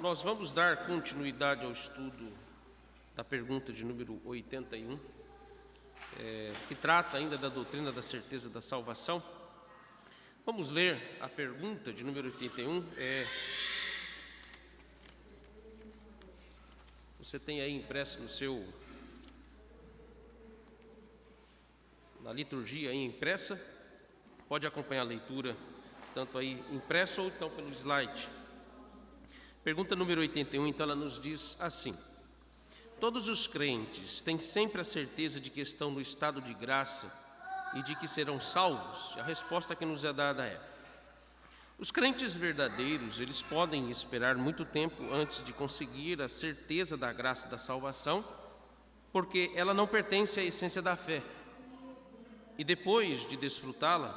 Nós vamos dar continuidade ao estudo da pergunta de número 81, que trata ainda da doutrina da certeza da salvação. Vamos ler a pergunta de número 81. Você tem aí impresso na liturgia aí impressa, pode acompanhar a leitura tanto aí impressa ou então pelo slide. Pergunta número 81, então ela nos diz assim: todos os crentes têm sempre a certeza de que estão no estado de graça e de que serão salvos? E a resposta que nos é dada é: os crentes verdadeiros, eles podem esperar muito tempo antes de conseguir a certeza da graça da salvação, porque ela não pertence à essência da fé. E depois de desfrutá-la,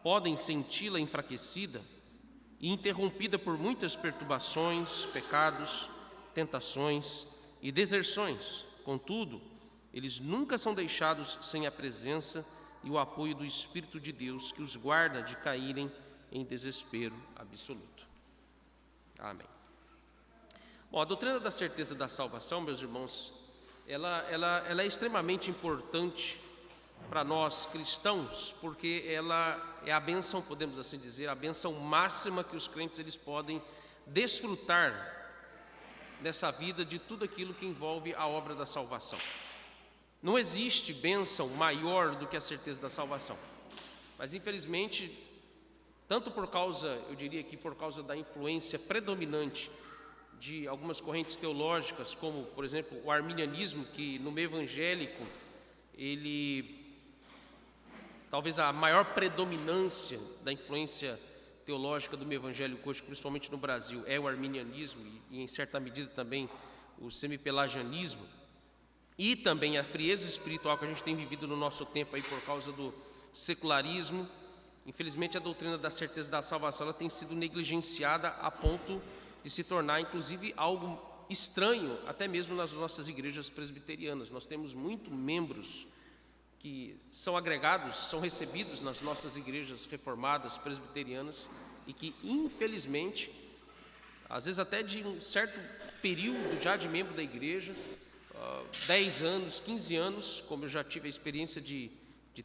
podem senti-la enfraquecida e interrompida por muitas perturbações, pecados, tentações e deserções. Contudo, eles nunca são deixados sem a presença e o apoio do Espírito de Deus, que os guarda de caírem em desespero absoluto. Amém. Bom, a doutrina da certeza da salvação, meus irmãos, ela é extremamente importante para nós cristãos, porque ela é a bênção, podemos assim dizer, a bênção máxima que os crentes eles podem desfrutar nessa vida de tudo aquilo que envolve a obra da salvação. Não existe bênção maior do que a certeza da salvação, mas infelizmente, tanto por causa, eu diria que por causa da influência predominante de algumas correntes teológicas, como por exemplo o arminianismo, que no meio evangélico talvez a maior predominância da influência teológica do meio evangélico hoje, principalmente no Brasil, é o arminianismo e em certa medida também o semipelagianismo, e também a frieza espiritual que a gente tem vivido no nosso tempo aí por causa do secularismo. Infelizmente a doutrina da certeza da salvação ela tem sido negligenciada a ponto de se tornar inclusive algo estranho até mesmo nas nossas igrejas presbiterianas. Nós temos muitos membros que são agregados, são recebidos nas nossas igrejas reformadas, presbiterianas, e que infelizmente, às vezes até de um certo período já de membro da igreja, 10 anos, 15 anos, como eu já tive a experiência de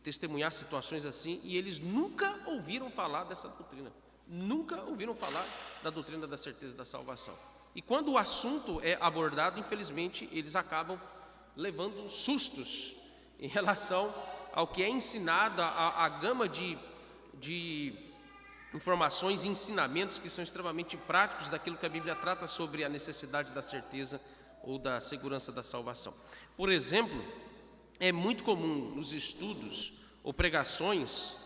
testemunhar situações assim, e eles nunca ouviram falar dessa doutrina, nunca ouviram falar da doutrina da certeza da salvação. E quando o assunto é abordado, infelizmente, eles acabam levando sustos em relação ao que é ensinado, a gama de informações e ensinamentos que são extremamente práticos daquilo que a Bíblia trata sobre a necessidade da certeza ou da segurança da salvação. Por exemplo, é muito comum nos estudos ou pregações,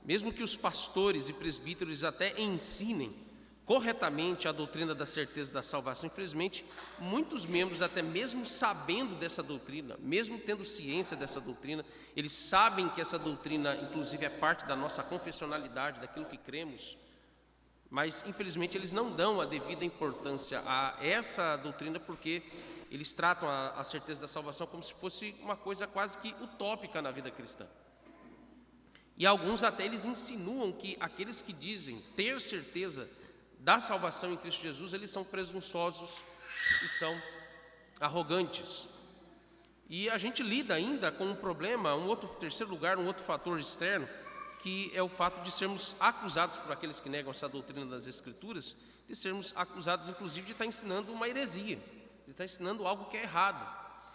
mesmo que os pastores e presbíteros até ensinem corretamente a doutrina da certeza da salvação, infelizmente, muitos membros, até mesmo sabendo dessa doutrina, mesmo tendo ciência dessa doutrina, eles sabem que essa doutrina, inclusive, é parte da nossa confessionalidade, daquilo que cremos, mas, infelizmente, eles não dão a devida importância a essa doutrina, porque eles tratam a certeza da salvação como se fosse uma coisa quase que utópica na vida cristã. E alguns até eles insinuam que aqueles que dizem ter certeza da salvação em Cristo Jesus, eles são presunçosos e são arrogantes. E a gente lida ainda com um problema, terceiro lugar, um outro fator externo, que é o fato de sermos acusados por aqueles que negam essa doutrina das Escrituras, de sermos acusados inclusive de estar ensinando uma heresia, de estar ensinando algo que é errado,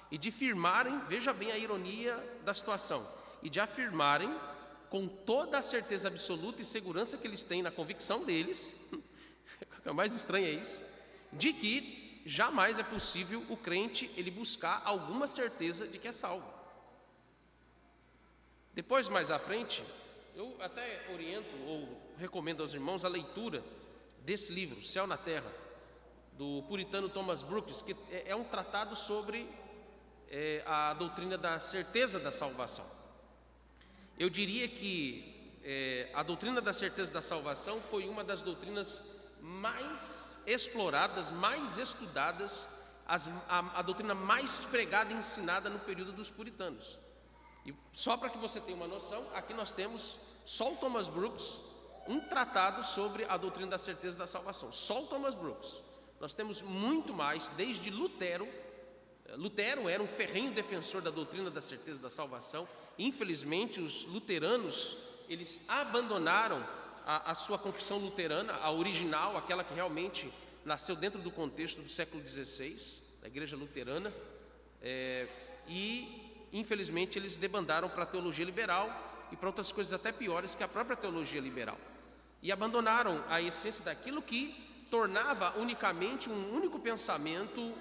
e de afirmarem, veja bem a ironia da situação, e de afirmarem com toda a certeza absoluta e segurança que eles têm na convicção deles, o mais estranho é isso, de que jamais é possível o crente ele buscar alguma certeza de que é salvo. Depois, mais à frente, eu até oriento ou recomendo aos irmãos a leitura desse livro, Céu na Terra, do puritano Thomas Brooks, que é um tratado sobre a doutrina da certeza da salvação. Eu diria que a doutrina da certeza da salvação foi uma das doutrinas mais exploradas, mais estudadas, a doutrina mais pregada e ensinada no período dos puritanos. E só para que você tenha uma noção, aqui nós temos só o Thomas Brooks, um tratado sobre a doutrina da certeza da salvação, só o Thomas Brooks. nós temos muito mais, desde Lutero. Lutero era um ferrenho defensor da doutrina da certeza da salvação. Infelizmente, os luteranos, eles abandonaram a sua confissão luterana, a original, aquela que realmente nasceu dentro do contexto do século XVI, da igreja luterana, e infelizmente eles debandaram para a teologia liberal e para outras coisas até piores que a própria teologia liberal, e abandonaram a essência daquilo que tornava unicamente um único pensamento,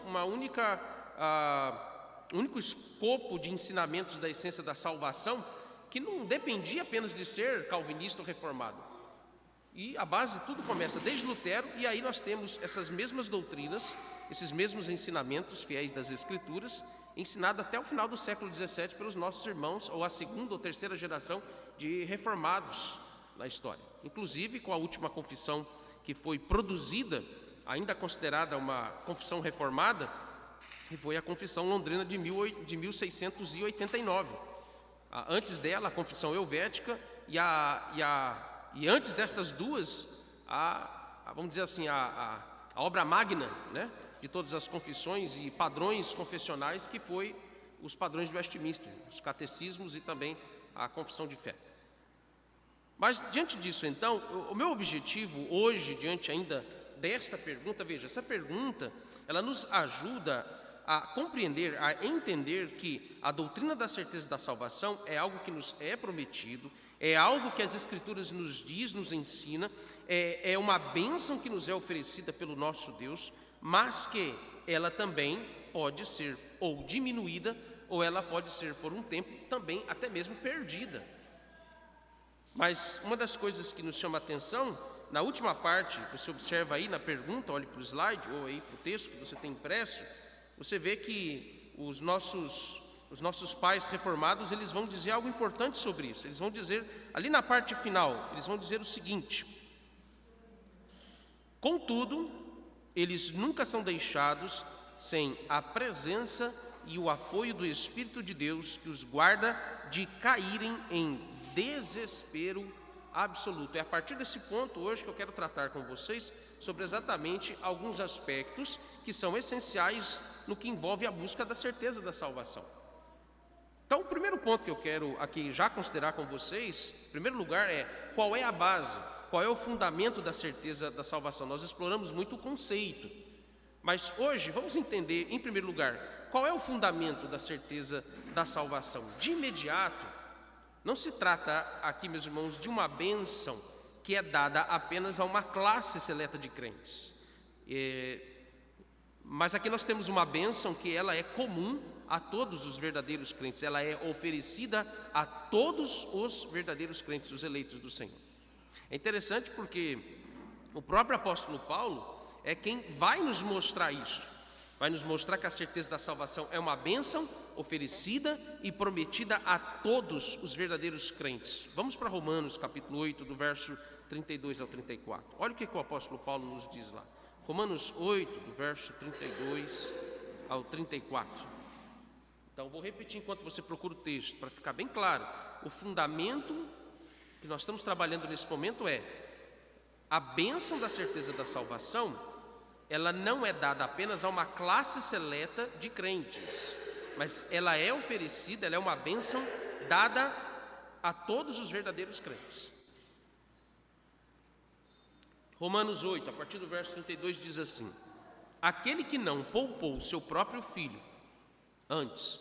único escopo de ensinamentos da essência da salvação, que não dependia apenas de ser calvinista ou reformado. E a base, tudo começa desde Lutero, e aí nós temos essas mesmas doutrinas, esses mesmos ensinamentos fiéis das Escrituras, ensinados até o final do século XVII pelos nossos irmãos, ou a segunda ou terceira geração de reformados na história. Inclusive com a última confissão que foi produzida, ainda considerada uma confissão reformada, que foi a Confissão Londrina de 1689. Antes dela, a Confissão Helvética, e antes dessas duas, vamos dizer assim, a obra magna, né, de todas as confissões e padrões confessionais, que foi os padrões de Westminster, os catecismos e também a confissão de fé. Mas diante disso, então, o meu objetivo hoje, diante ainda desta pergunta, veja, essa pergunta, ela nos ajuda a compreender, a entender que a doutrina da certeza da salvação é algo que nos é prometido, é algo que as Escrituras nos diz, nos ensina, é uma bênção que nos é oferecida pelo nosso Deus, mas que ela também pode ser ou diminuída, ou ela pode ser por um tempo também até mesmo perdida. Mas uma das coisas que nos chama a atenção, na última parte, você observa aí na pergunta, olhe para o slide, ou aí para o texto que você tem impresso, você vê que os nossos pais reformados, eles vão dizer algo importante sobre isso. Eles vão dizer, ali na parte final, eles vão dizer o seguinte: contudo, eles nunca são deixados sem a presença e o apoio do Espírito de Deus, que os guarda de caírem em desespero absoluto. É a partir desse ponto hoje que eu quero tratar com vocês sobre exatamente alguns aspectos que são essenciais no que envolve a busca da certeza da salvação. Então, o primeiro ponto que eu quero aqui já considerar com vocês, em primeiro lugar, é qual é a base, qual é o fundamento da certeza da salvação. Nós exploramos muito o conceito, mas hoje vamos entender, em primeiro lugar, qual é o fundamento da certeza da salvação. De imediato, não se trata aqui, meus irmãos, de uma bênção que é dada apenas a uma classe seleta de crentes. Mas aqui nós temos uma bênção que ela é comum a todos os verdadeiros crentes. Ela é oferecida a todos os verdadeiros crentes, os eleitos do Senhor. É interessante porque o próprio apóstolo Paulo é quem vai nos mostrar isso. Vai nos mostrar que a certeza da salvação é uma bênção oferecida e prometida a todos os verdadeiros crentes. Vamos para Romanos capítulo 8, do verso 32 ao 34. Olha o que o apóstolo Paulo nos diz lá. Romanos 8, do verso 32 ao 34. Então, vou repetir enquanto você procura o texto, para ficar bem claro. O fundamento que nós estamos trabalhando nesse momento é a bênção da certeza da salvação. Ela não é dada apenas a uma classe seleta de crentes, mas ela é oferecida, ela é uma bênção dada a todos os verdadeiros crentes. Romanos 8, a partir do verso 32, diz assim: aquele que não poupou seu próprio filho, antes,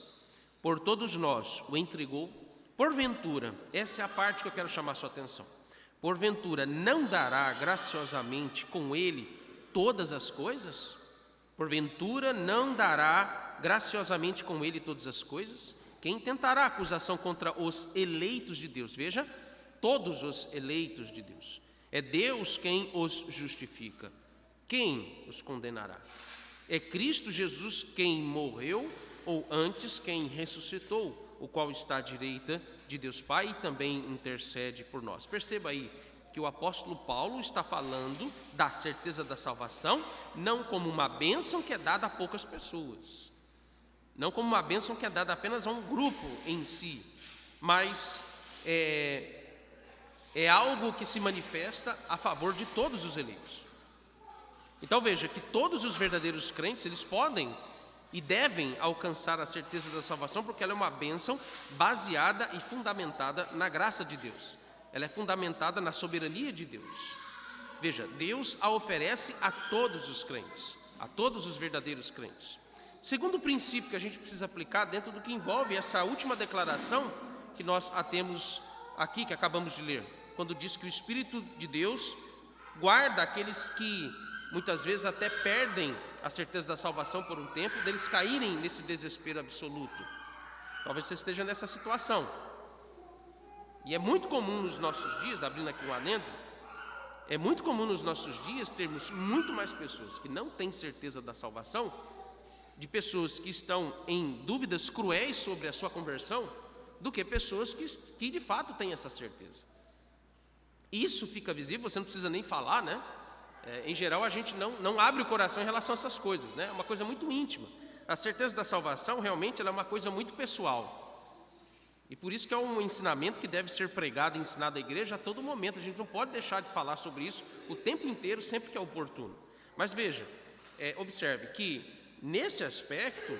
por todos nós o entregou, porventura, essa é a parte que eu quero chamar a sua atenção, porventura não dará graciosamente com ele todas as coisas? Porventura não dará graciosamente com ele todas as coisas? Quem tentará acusação contra os eleitos de Deus? Veja, todos os eleitos de Deus. É Deus quem os justifica. Quem os condenará? É Cristo Jesus quem morreu, ou antes quem ressuscitou, o qual está à direita de Deus Pai e também intercede por nós. Perceba aí que o apóstolo Paulo está falando da certeza da salvação, não como uma bênção que é dada a poucas pessoas, não como uma bênção que é dada apenas a um grupo em si, mas é algo que se manifesta a favor de todos os eleitos. Então veja que todos os verdadeiros crentes, eles podem e devem alcançar a certeza da salvação, porque ela é uma bênção baseada e fundamentada na graça de Deus. Ela é fundamentada na soberania de Deus. Veja, Deus a oferece a todos os crentes, a todos os verdadeiros crentes. Segundo princípio que a gente precisa aplicar dentro do que envolve essa última declaração que nós a temos aqui, que acabamos de ler, quando diz que o Espírito de Deus guarda aqueles que muitas vezes até perdem a certeza da salvação por um tempo, deles caírem nesse desespero absoluto. Talvez você esteja nessa situação. E é muito comum nos nossos dias, abrindo aqui um adendo, é muito comum nos nossos dias termos muito mais pessoas que não têm certeza da salvação, de pessoas que estão em dúvidas cruéis sobre a sua conversão, do que pessoas que de fato têm essa certeza. Isso fica visível, você não precisa nem falar, né? Em geral, a gente não abre o coração em relação a essas coisas, né? É uma coisa muito íntima. A certeza da salvação, realmente, ela é uma coisa muito pessoal. E por isso que é um ensinamento que deve ser pregado e ensinado à igreja a todo momento. A gente não pode deixar de falar sobre isso o tempo inteiro, sempre que é oportuno. Mas veja, observe que, nesse aspecto,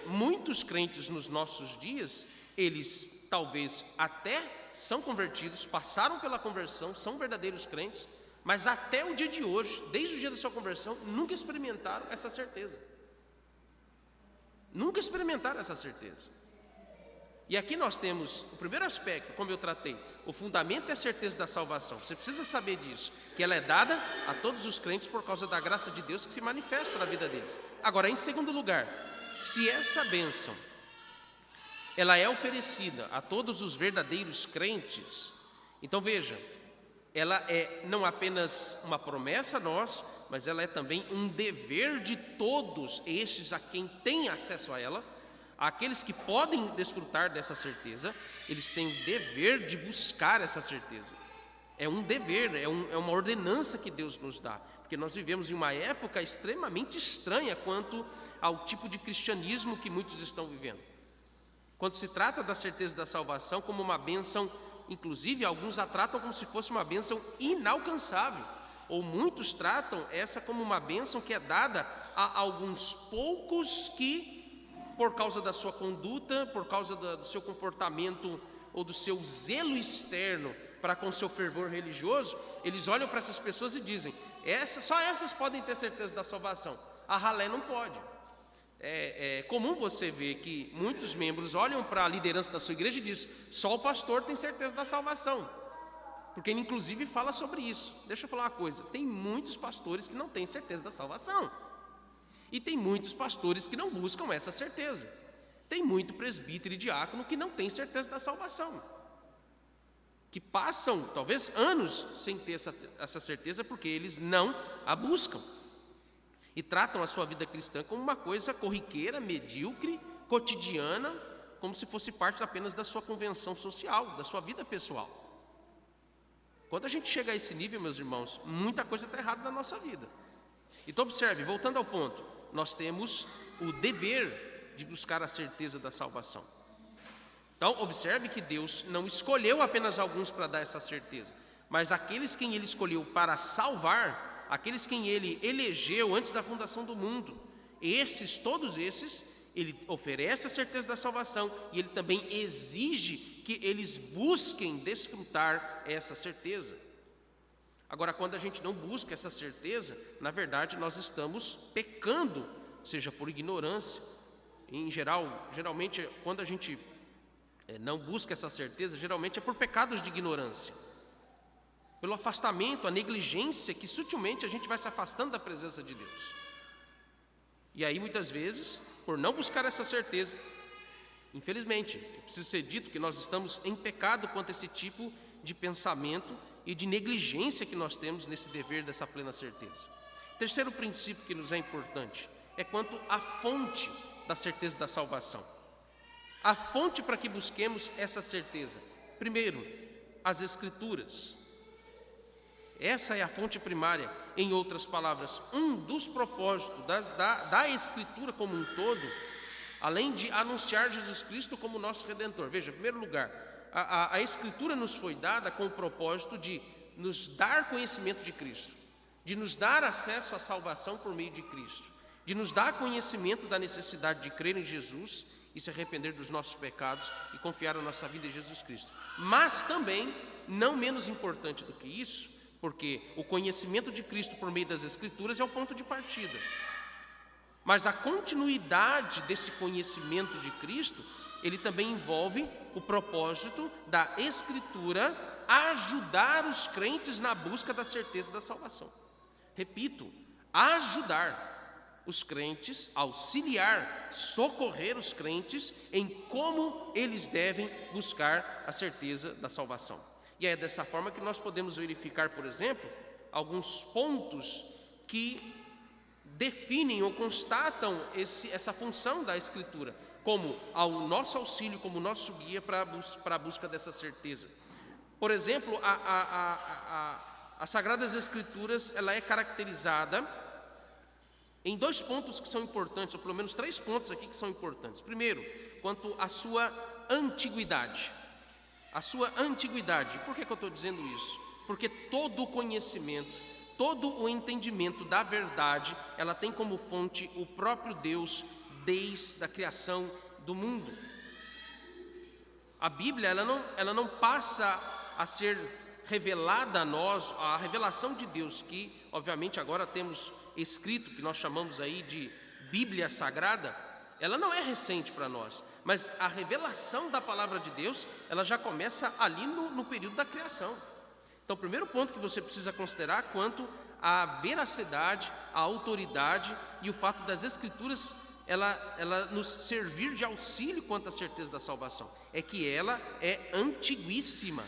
muitos crentes nos nossos dias, eles talvez até são convertidos, passaram pela conversão, são verdadeiros crentes, mas até o dia de hoje, desde o dia da sua conversão, nunca experimentaram essa certeza. Nunca experimentaram essa certeza. E aqui nós temos o primeiro aspecto, como eu tratei, o fundamento é a certeza da salvação. Você precisa saber disso, que ela é dada a todos os crentes por causa da graça de Deus que se manifesta na vida deles. Agora, em segundo lugar, se essa bênção ela é oferecida a todos os verdadeiros crentes, então veja, ela é não apenas uma promessa a nós, mas ela é também um dever de todos estes a quem tem acesso a ela. Aqueles que podem desfrutar dessa certeza, eles têm o dever de buscar essa certeza. É um dever, é uma ordenança que Deus nos dá, porque nós vivemos em uma época extremamente estranha quanto ao tipo de cristianismo que muitos estão vivendo. Quando se trata da certeza da salvação como uma bênção, inclusive alguns a tratam como se fosse uma bênção inalcançável, ou muitos tratam essa como uma bênção que é dada a alguns poucos que, por causa da sua conduta, por causa do seu comportamento ou do seu zelo externo para com o seu fervor religioso, eles olham para essas pessoas e dizem, só essas podem ter certeza da salvação, a ralé não pode. É comum você ver que muitos membros olham para a liderança da sua igreja e dizem, só o pastor tem certeza da salvação, porque ele inclusive fala sobre isso. Deixa eu falar uma coisa, tem muitos pastores que não têm certeza da salvação, e tem muitos pastores que não buscam essa certeza. Tem muito presbítero e diácono que não tem certeza da salvação, que passam talvez anos sem ter essa certeza porque eles não a buscam. E tratam a sua vida cristã como uma coisa corriqueira, medíocre, cotidiana, como se fosse parte apenas da sua convenção social, da sua vida pessoal. Quando a gente chega a esse nível, meus irmãos, muita coisa está errada na nossa vida. Então observe, voltando ao ponto, nós temos o dever de buscar a certeza da salvação. Então observe que Deus não escolheu apenas alguns para dar essa certeza, mas aqueles quem Ele escolheu para salvar, aqueles quem Ele elegeu antes da fundação do mundo, todos esses, Ele oferece a certeza da salvação e Ele também exige que eles busquem desfrutar essa certeza. Agora, quando a gente não busca essa certeza, na verdade nós estamos pecando, seja por ignorância, geralmente quando a gente não busca essa certeza, geralmente é por pecados de ignorância, pelo afastamento, a negligência, que sutilmente a gente vai se afastando da presença de Deus. E aí muitas vezes, por não buscar essa certeza, infelizmente, precisa ser dito que nós estamos em pecado quanto a esse tipo de pensamento e de negligência que nós temos nesse dever dessa plena certeza. Terceiro princípio que nos é importante é quanto à fonte da certeza da salvação. A fonte para que busquemos essa certeza. Primeiro, as Escrituras. Essa é a fonte primária. Em outras palavras, um dos propósitos da Escritura como um todo, além de anunciar Jesus Cristo como nosso Redentor. Veja, em primeiro lugar, a Escritura nos foi dada com o propósito de nos dar conhecimento de Cristo. de nos dar acesso à salvação por meio de Cristo, de nos dar conhecimento da necessidade de crer em Jesus e se arrepender dos nossos pecados e confiar a nossa vida em Jesus Cristo. Mas também, não menos importante do que isso, porque o conhecimento de Cristo por meio das Escrituras é o ponto de partida. Mas a continuidade desse conhecimento de Cristo, ele também envolve o propósito da Escritura ajudar os crentes na busca da certeza da salvação. Repito, ajudar os crentes, auxiliar, socorrer os crentes em como eles devem buscar a certeza da salvação. E é dessa forma que nós podemos verificar, por exemplo, alguns pontos que definem ou constatam essa função da Escritura, como ao nosso auxílio, como nosso guia para a busca dessa certeza. Por exemplo, as Sagradas Escrituras, ela é caracterizada em 2 pontos que são importantes, ou pelo menos 3 pontos aqui que são importantes. Primeiro, quanto à sua antiguidade. A sua antiguidade. Por que eu estou dizendo isso? Porque todo o conhecimento, todo o entendimento da verdade, ela tem como fonte o próprio Deus desde a criação do mundo. A Bíblia, ela não passa a ser revelada a nós, a revelação de Deus, que obviamente agora temos escrito, que nós chamamos aí de Bíblia Sagrada, ela não é recente para nós, mas a revelação da palavra de Deus, ela já começa ali no período da criação. Então, o primeiro ponto que você precisa considerar quanto à veracidade, à autoridade e o fato das Escrituras, ela nos servir de auxílio quanto à certeza da salvação, é que ela é antiguíssima.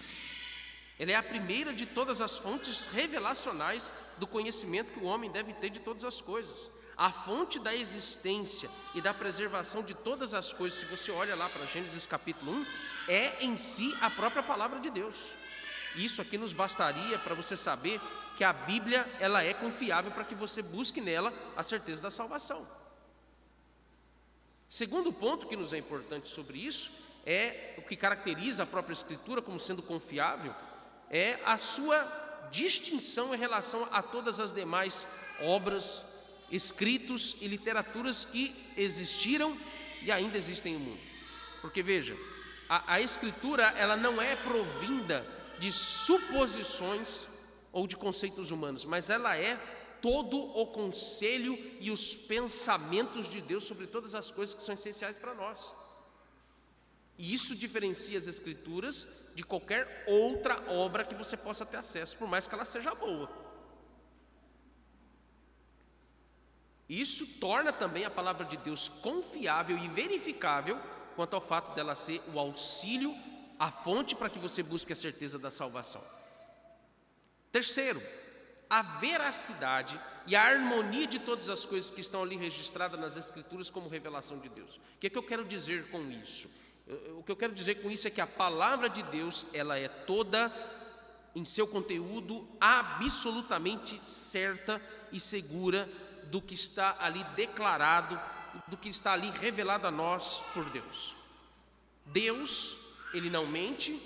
Ela é a primeira de todas as fontes revelacionais do conhecimento que o homem deve ter de todas as coisas. A fonte da existência e da preservação de todas as coisas, se você olha lá para Gênesis capítulo 1, é em si a própria palavra de Deus. Isso aqui nos bastaria para você saber que a Bíblia, ela é confiável para que você busque nela a certeza da salvação. Segundo ponto que nos é importante sobre isso, é o que caracteriza a própria Escritura como sendo confiável, é a sua distinção em relação a todas as demais obras, escritos e literaturas que existiram e ainda existem no mundo. Porque veja, a Escritura, ela não é provinda de suposições ou de conceitos humanos, mas ela é todo o conselho e os pensamentos de Deus sobre todas as coisas que são essenciais para nós. E isso diferencia as Escrituras de qualquer outra obra que você possa ter acesso, por mais que ela seja boa. Isso torna também a palavra de Deus confiável e verificável quanto ao fato dela ser o auxílio, a fonte para que você busque a certeza da salvação. Terceiro, a veracidade e a harmonia de todas as coisas que estão ali registradas nas Escrituras como revelação de Deus. O que é que eu quero dizer com isso? O que eu quero dizer com isso é que a palavra de Deus, ela é toda, em seu conteúdo, absolutamente certa e segura do que está ali declarado, do que está ali revelado a nós por Deus. Deus, ele não mente.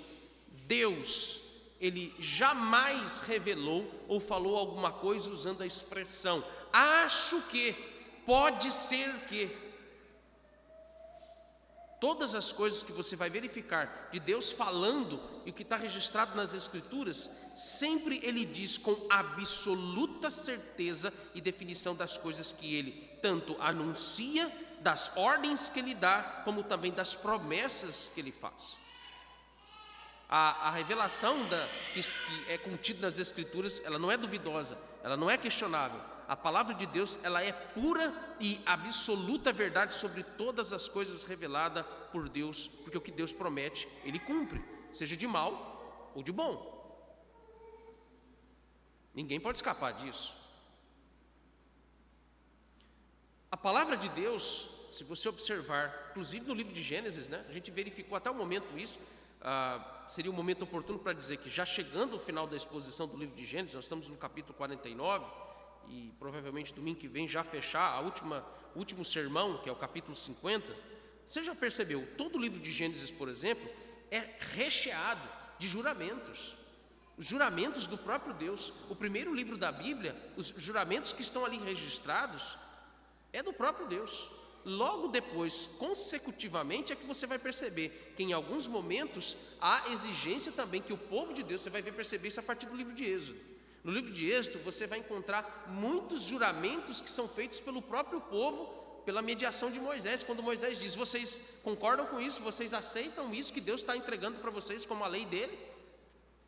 Deus, ele jamais revelou ou falou alguma coisa usando a expressão acho que, pode ser que. Todas as coisas que você vai verificar de Deus falando e o que está registrado nas Escrituras, sempre ele diz com absoluta certeza e definição das coisas que ele tanto anuncia, das ordens que ele dá, como também das promessas que ele faz. A revelação que é contida nas Escrituras, ela não é duvidosa, ela não é questionável. A palavra de Deus, ela é pura e absoluta verdade sobre todas as coisas reveladas por Deus, porque o que Deus promete, ele cumpre, seja de mal ou de bom. Ninguém pode escapar disso. A palavra de Deus, se você observar, inclusive no livro de Gênesis, né, a gente verificou até o momento isso, seria um momento oportuno para dizer que já chegando ao final da exposição do livro de Gênesis, nós estamos no capítulo 49, e provavelmente domingo que vem já fechar o último sermão, que é o capítulo 50, você já percebeu, todo o livro de Gênesis, por exemplo, é recheado de juramentos. Os juramentos do próprio Deus. O primeiro livro da Bíblia, os juramentos que estão ali registrados, é do próprio Deus. Logo depois, consecutivamente, é que você vai perceber que em alguns momentos há exigência também que o povo de Deus, você vai perceber isso a partir do livro de Êxodo. No livro de Êxodo você vai encontrar muitos juramentos que são feitos pelo próprio povo, pela mediação de Moisés, quando Moisés diz: vocês concordam com isso? Vocês aceitam isso que Deus está entregando para vocês como a lei dele?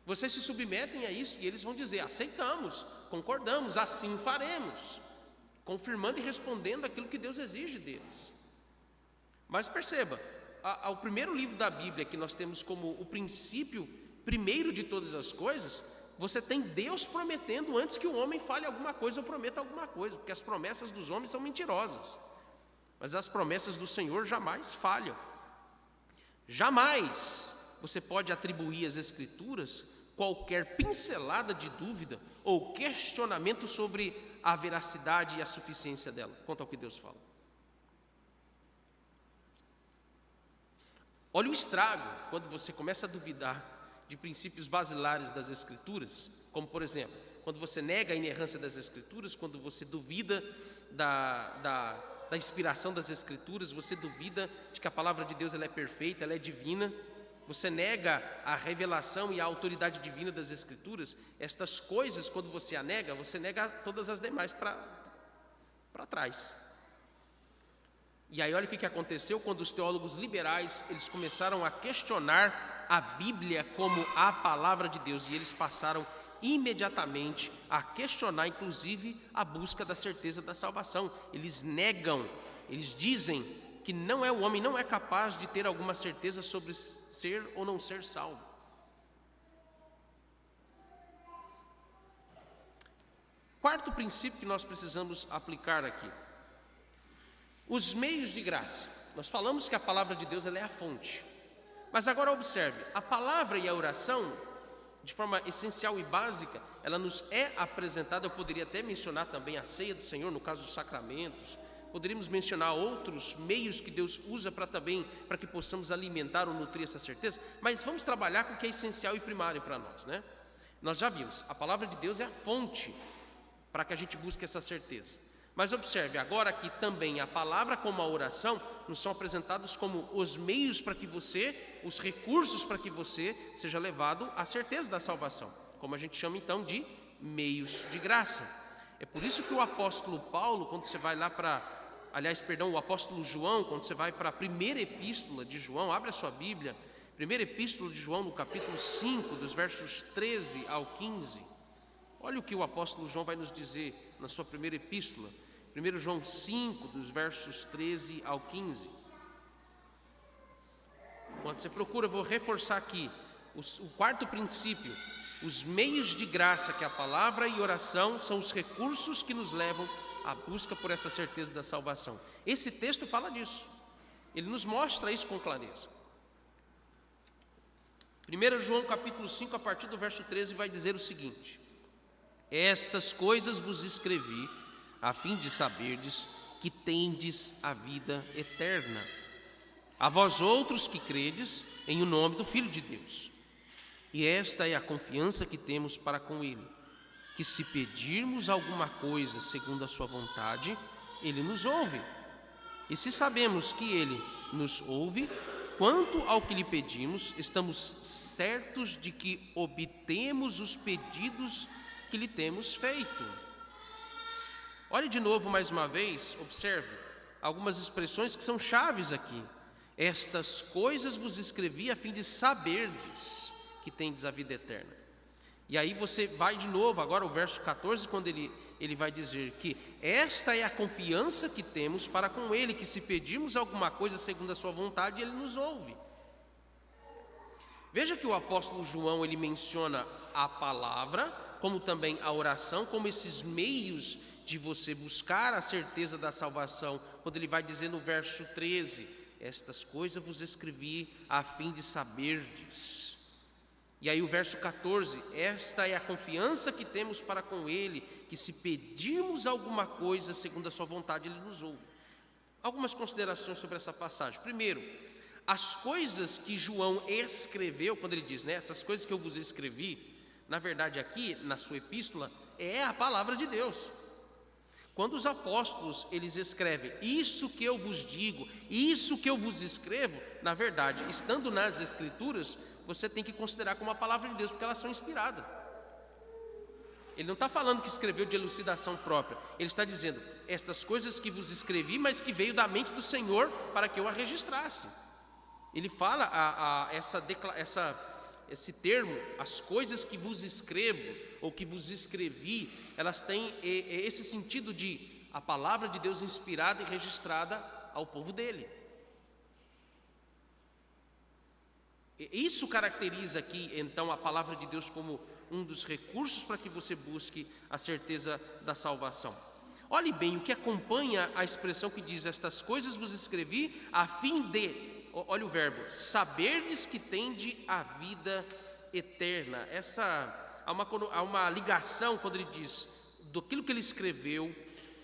Vocês se submetem a isso? E eles vão dizer: aceitamos, concordamos, assim faremos, confirmando e respondendo aquilo que Deus exige deles. Mas perceba, ao primeiro livro da Bíblia, que nós temos como o princípio primeiro de todas as coisas, você tem Deus prometendo antes que o homem fale alguma coisa ou prometa alguma coisa, porque as promessas dos homens são mentirosas, mas as promessas do Senhor jamais falham. Jamais você pode atribuir às Escrituras qualquer pincelada de dúvida ou questionamento sobre a veracidade e a suficiência dela, quanto ao que Deus fala. Olha o estrago quando você começa a duvidar de princípios basilares das Escrituras, como por exemplo, quando você nega a inerrância das Escrituras, quando você duvida da inspiração das Escrituras, você duvida de que a palavra de Deus ela é perfeita, ela é divina, você nega a revelação e a autoridade divina das Escrituras. Estas coisas, quando você nega todas as demais para trás. E aí olha o que aconteceu quando os teólogos liberais, eles começaram a questionar a Bíblia como a palavra de Deus, e eles passaram imediatamente a questionar inclusive a busca da certeza da salvação. Eles negam, eles dizem que o homem não é capaz de ter alguma certeza sobre ser ou não ser salvo. Quarto princípio que nós precisamos aplicar aqui: os meios de graça. Nós falamos que a palavra de Deus ela é a fonte, mas agora observe, a palavra e a oração, de forma essencial e básica, ela nos é apresentada. Eu poderia até mencionar também a ceia do Senhor, no caso dos sacramentos. Poderíamos mencionar outros meios que Deus usa para que possamos alimentar ou nutrir essa certeza, mas vamos trabalhar com o que é essencial e primário para nós, né? Nós já vimos, a palavra de Deus é a fonte para que a gente busque essa certeza. Mas observe agora que também a palavra como a oração nos são apresentados como os meios para que os recursos para que você seja levado à certeza da salvação, como a gente chama então de meios de graça. É por isso que o apóstolo Paulo, quando você vai lá o apóstolo João, quando você vai para a primeira epístola de João, abre a sua Bíblia, primeira epístola de João, no capítulo 5, dos versos 13 ao 15, olha o que o apóstolo João vai nos dizer na sua primeira epístola, 1 João 5, dos versos 13 ao 15. Quando você procura, eu vou reforçar aqui, o quarto princípio: os meios de graça, que a palavra e oração são os recursos que nos levam à busca por essa certeza da salvação. Esse texto fala disso, ele nos mostra isso com clareza. 1 João capítulo 5, a partir do verso 13, vai dizer o seguinte: estas coisas vos escrevi, a fim de saberdes que tendes a vida eterna, a vós outros que credes em o nome do Filho de Deus. E esta é a confiança que temos para com Ele, que se pedirmos alguma coisa segundo a sua vontade, Ele nos ouve. E se sabemos que Ele nos ouve, quanto ao que lhe pedimos, estamos certos de que obtemos os pedidos que lhe temos feito. Olhe de novo mais uma vez, observe algumas expressões que são chaves aqui. Estas coisas vos escrevi a fim de saberdes que tendes a vida eterna. E aí você vai de novo, agora o verso 14, quando ele vai dizer que esta é a confiança que temos para com Ele, que se pedirmos alguma coisa segundo a sua vontade, Ele nos ouve. Veja que o apóstolo João, ele menciona a palavra, como também a oração, como esses meios de você buscar a certeza da salvação, quando ele vai dizer no verso 13, estas coisas vos escrevi a fim de saberdes. E aí o verso 14, esta é a confiança que temos para com Ele, que se pedirmos alguma coisa segundo a sua vontade, Ele nos ouve. Algumas considerações sobre essa passagem. Primeiro, as coisas que João escreveu, quando ele diz, né, essas coisas que eu vos escrevi, na verdade aqui, na sua epístola, é a palavra de Deus. Quando os apóstolos, eles escrevem, isso que eu vos digo, isso que eu vos escrevo, na verdade, estando nas Escrituras, você tem que considerar como a palavra de Deus, porque elas são inspiradas. Ele não está falando que escreveu de elucidação própria, ele está dizendo, estas coisas que vos escrevi, mas que veio da mente do Senhor, para que eu a registrasse. Ele fala esse termo, as coisas que vos escrevo, ou que vos escrevi, elas têm esse sentido de a palavra de Deus inspirada e registrada ao povo dele. Isso caracteriza aqui, então, a palavra de Deus como um dos recursos para que você busque a certeza da salvação. Olhe bem, o que acompanha a expressão que diz, estas coisas vos escrevi, a fim de, olha o verbo, saberdes que tende a vida eterna. Há uma ligação quando ele diz, daquilo que ele escreveu,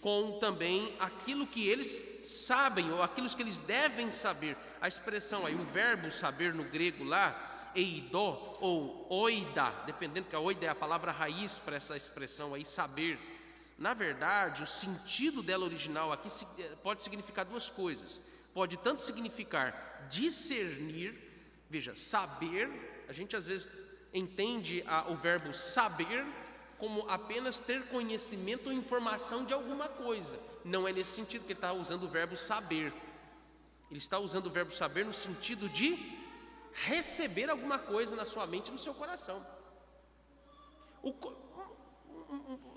com também aquilo que eles sabem, ou aquilo que eles devem saber. A expressão aí, o verbo saber no grego lá, eidó ou oida, dependendo, porque a oida é a palavra raiz para essa expressão aí, saber. Na verdade, o sentido dela original aqui pode significar duas coisas. Pode tanto significar discernir, veja, saber, a gente às vezes entende o verbo saber como apenas ter conhecimento ou informação de alguma coisa. Não é nesse sentido que ele está usando o verbo saber. Ele está usando o verbo saber no sentido de receber alguma coisa na sua mente e no seu coração.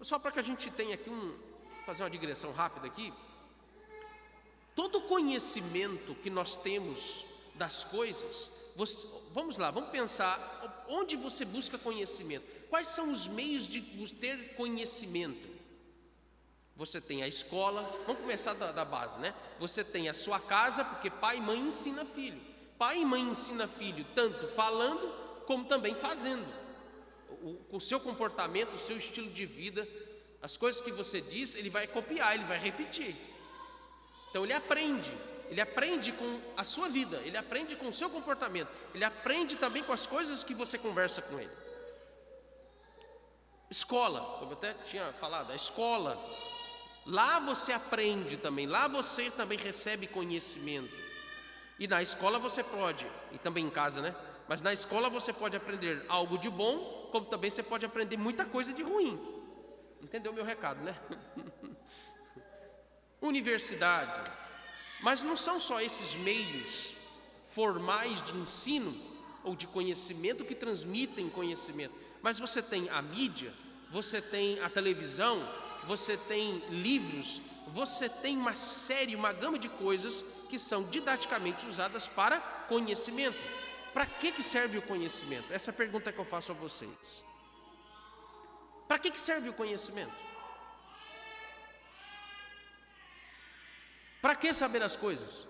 Só para que a gente tenha aqui fazer uma digressão rápida aqui. Todo conhecimento que nós temos das coisas, vamos lá, vamos pensar onde você busca conhecimento. Quais são os meios de ter conhecimento? Você tem a escola, vamos começar da base, né? Você tem a sua casa, porque pai e mãe ensina filho. Pai e mãe ensina filho tanto falando como também fazendo. O seu comportamento, o seu estilo de vida, as coisas que você diz, ele vai copiar, ele vai repetir. Então ele aprende com a sua vida, ele aprende com o seu comportamento, ele aprende também com as coisas que você conversa com ele. Escola, como eu até tinha falado, a escola, lá você aprende também, lá você também recebe conhecimento. E na escola você pode, e também em casa, né? Mas na escola você pode aprender algo de bom, como também você pode aprender muita coisa de ruim. Entendeu o meu recado, né? Universidade. Mas não são só esses meios formais de ensino ou de conhecimento que transmitem conhecimento. Mas você tem a mídia, você tem a televisão, você tem livros, você tem uma gama de coisas que são didaticamente usadas para conhecimento. Para que serve o conhecimento? Essa é a pergunta que eu faço a vocês. Para que serve o conhecimento? Para que saber as coisas?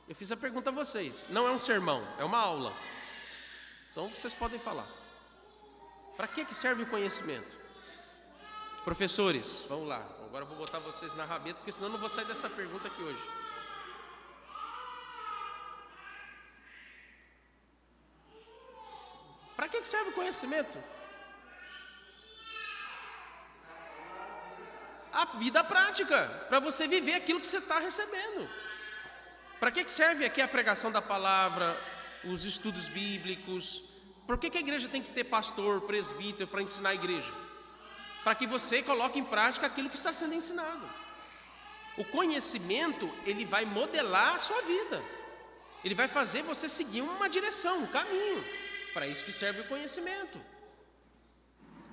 Eu fiz a pergunta a vocês. Não é um sermão, é uma aula. Então vocês podem falar. Para que serve o conhecimento? Professores, vamos lá. Agora eu vou botar vocês na rabeta, porque senão eu não vou sair dessa pergunta aqui hoje. Para que serve o conhecimento? A vida prática, para você viver aquilo que você está recebendo. Para que serve aqui a pregação da palavra, os estudos bíblicos? Por que a igreja tem que ter pastor, presbítero para ensinar a igreja? Para que você coloque em prática aquilo que está sendo ensinado. O conhecimento, ele vai modelar a sua vida. Ele vai fazer você seguir uma direção, um caminho. Para isso que serve o conhecimento.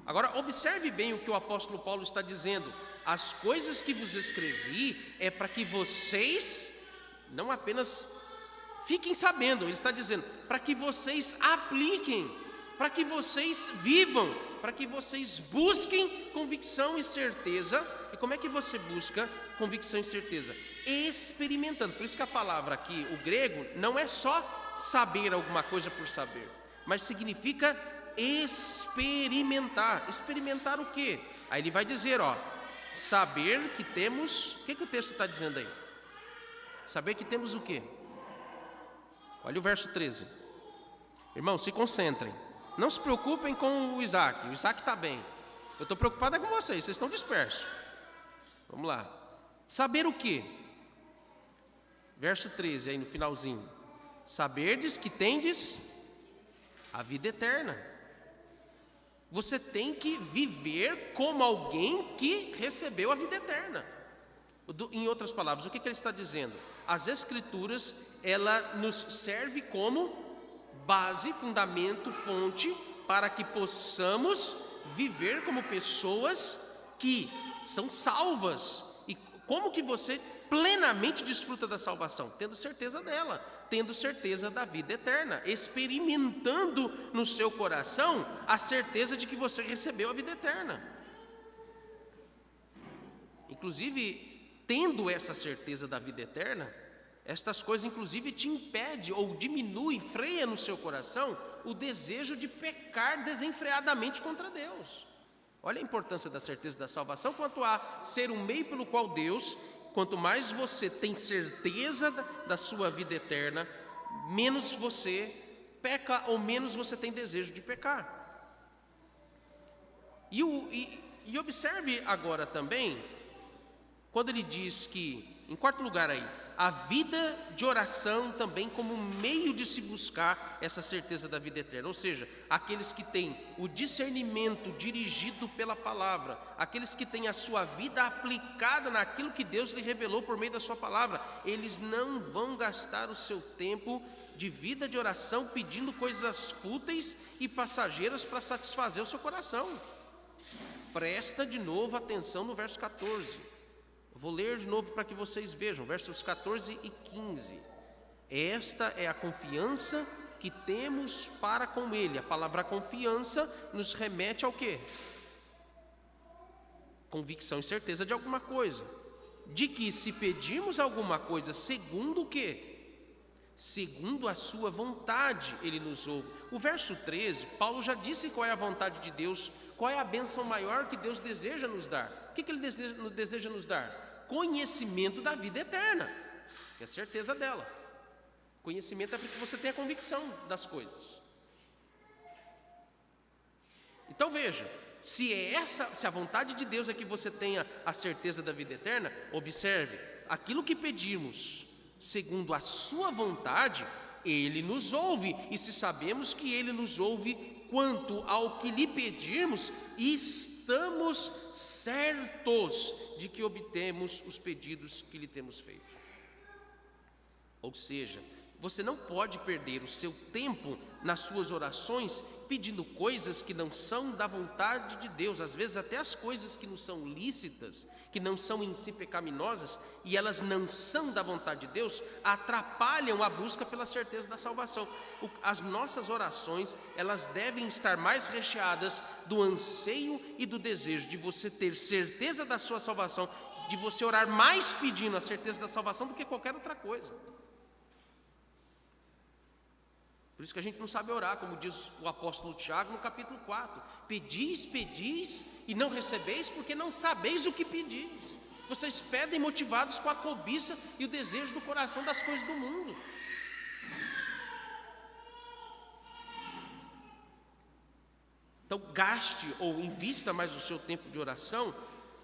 Agora, observe bem o que o apóstolo Paulo está dizendo. As coisas que vos escrevi é para que vocês não apenas fiquem sabendo, ele está dizendo, para que vocês apliquem, para que vocês vivam, para que vocês busquem convicção e certeza. E como é que você busca convicção e certeza? Experimentando. Por isso que a palavra aqui, o grego, não é só saber alguma coisa por saber, mas significa experimentar. Experimentar o quê? Aí ele vai dizer, saber que temos... O que o texto está dizendo aí? Saber que temos o quê? Olha o verso 13. Irmãos, se concentrem. Não se preocupem com o Isaac está bem. Eu estou preocupado com vocês estão dispersos. Vamos lá. Saber o quê? Verso 13, aí no finalzinho. Saberdes que tendes a vida eterna. Você tem que viver como alguém que recebeu a vida eterna. Em outras palavras, o que ele está dizendo? As Escrituras, ela nos serve como base, fundamento, fonte, para que possamos viver como pessoas que são salvas. E como que você plenamente desfruta da salvação? Tendo certeza dela, tendo certeza da vida eterna, experimentando no seu coração a certeza de que você recebeu a vida eterna. Inclusive, tendo essa certeza da vida eterna, estas coisas inclusive te impede ou diminui, freia no seu coração o desejo de pecar desenfreadamente contra Deus. Olha a importância da certeza da salvação quanto a ser um meio pelo qual Deus, quanto mais você tem certeza da sua vida eterna, menos você peca ou menos você tem desejo de pecar. E observe agora também, quando ele diz que, em quarto lugar aí, a vida de oração também como meio de se buscar essa certeza da vida eterna. Ou seja, aqueles que têm o discernimento dirigido pela palavra, aqueles que têm a sua vida aplicada naquilo que Deus lhe revelou por meio da sua palavra, eles não vão gastar o seu tempo de vida de oração pedindo coisas fúteis e passageiras para satisfazer o seu coração. Presta de novo atenção no verso 14. Vou ler de novo para que vocês vejam, versos 14 e 15. Esta é a confiança que temos para com Ele. A palavra confiança nos remete ao quê? Convicção e certeza de alguma coisa. De que se pedirmos alguma coisa segundo o quê? Segundo a sua vontade, Ele nos ouve. O verso 13, Paulo já disse qual é a vontade de Deus, qual é a bênção maior que Deus deseja nos dar. O que Ele deseja nos dar? Conhecimento da vida eterna, que é a certeza dela. Conhecimento é para que você tenha convicção das coisas. Então veja, se a vontade de Deus é que você tenha a certeza da vida eterna, observe, aquilo que pedimos segundo a sua vontade, Ele nos ouve, e se sabemos que Ele nos ouve quanto ao que lhe pedirmos, estamos certos de que obtemos os pedidos que lhe temos feito. Ou seja, você não pode perder o seu tempo nas suas orações pedindo coisas que não são da vontade de Deus, às vezes até as coisas que não são lícitas, que não são em si pecaminosas, e elas não são da vontade de Deus, atrapalham a busca pela certeza da salvação. As nossas orações, elas devem estar mais recheadas do anseio e do desejo de você ter certeza da sua salvação, de você orar mais pedindo a certeza da salvação do que qualquer outra coisa. Por isso que a gente não sabe orar, como diz o apóstolo Tiago no capítulo 4. Pedis e não recebeis, porque não sabeis o que pedis. Vocês pedem motivados com a cobiça e o desejo do coração das coisas do mundo. Então gaste ou invista mais o seu tempo de oração,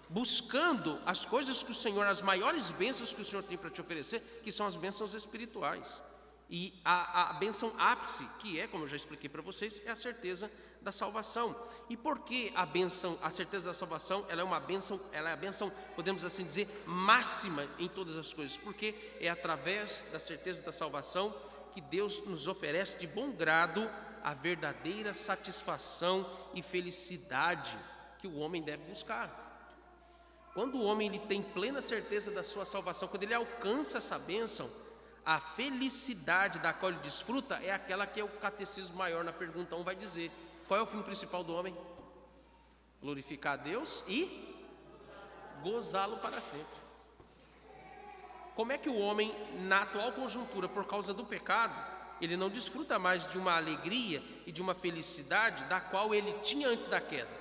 buscando as coisas que o Senhor, as maiores bênçãos que o Senhor tem para te oferecer, que são as bênçãos espirituais. E a bênção ápice, que é, como eu já expliquei para vocês, é a certeza da salvação. E por que a certeza da salvação, ela é a bênção, podemos assim dizer, máxima em todas as coisas? Porque é através da certeza da salvação que Deus nos oferece de bom grado a verdadeira satisfação e felicidade que o homem deve buscar. Quando o homem ele tem plena certeza da sua salvação, quando ele alcança essa bênção, a felicidade da qual ele desfruta é aquela que é o catecismo maior na pergunta 1 vai dizer. Qual é o fim principal do homem? Glorificar a Deus e gozá-lo para sempre. Como é que o homem, na atual conjuntura, por causa do pecado, ele não desfruta mais de uma alegria e de uma felicidade da qual ele tinha antes da queda?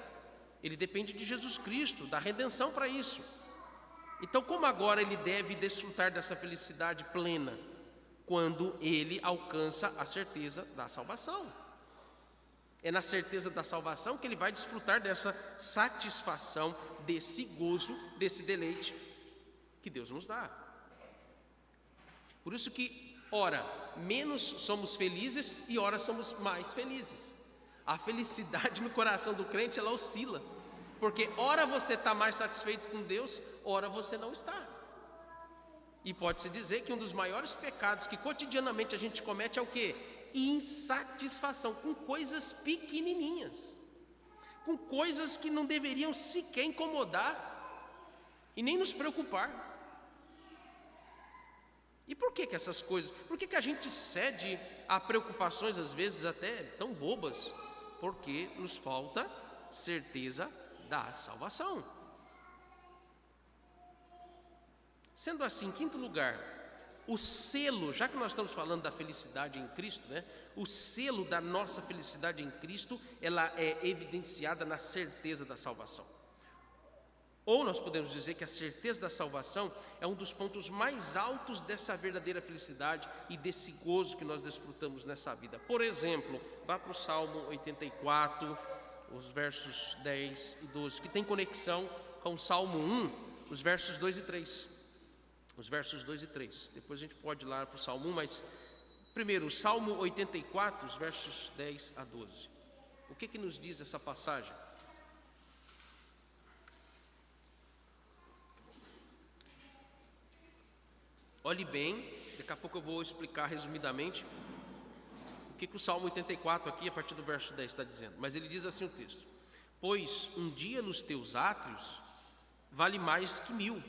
Ele depende de Jesus Cristo, da redenção para isso. Então, como agora ele deve desfrutar dessa felicidade plena? Quando ele alcança a certeza da salvação. É na certeza da salvação que ele vai desfrutar dessa satisfação, desse gozo, desse deleite que Deus nos dá. Por isso que, ora, menos somos felizes e ora somos mais felizes. A felicidade no coração do crente, ela oscila, porque ora você está mais satisfeito com Deus, ora você não está. E pode-se dizer que um dos maiores pecados que cotidianamente a gente comete é o quê? Insatisfação com coisas pequenininhas, com coisas que não deveriam sequer incomodar e nem nos preocupar. E por que essas coisas? Por que a gente cede a preocupações às vezes até tão bobas? Porque nos falta certeza da salvação. Sendo assim, em quinto lugar, o selo, já que nós estamos falando da felicidade em Cristo, né? O selo da nossa felicidade em Cristo, ela é evidenciada na certeza da salvação. Ou nós podemos dizer que a certeza da salvação é um dos pontos mais altos dessa verdadeira felicidade e desse gozo que nós desfrutamos nessa vida. Por exemplo, vá para o Salmo 84, os versos 10 e 12, que tem conexão com o Salmo 1, os versos 2 e 3. Os versos 2 e 3. Depois a gente pode ir lá para o Salmo 1, mas primeiro, o Salmo 84, os versos 10 a 12. O que nos diz essa passagem? Olhe bem, daqui a pouco eu vou explicar resumidamente o que o Salmo 84 aqui, a partir do verso 10, está dizendo. Mas ele diz assim o texto: pois um dia nos teus átrios vale mais que 1000.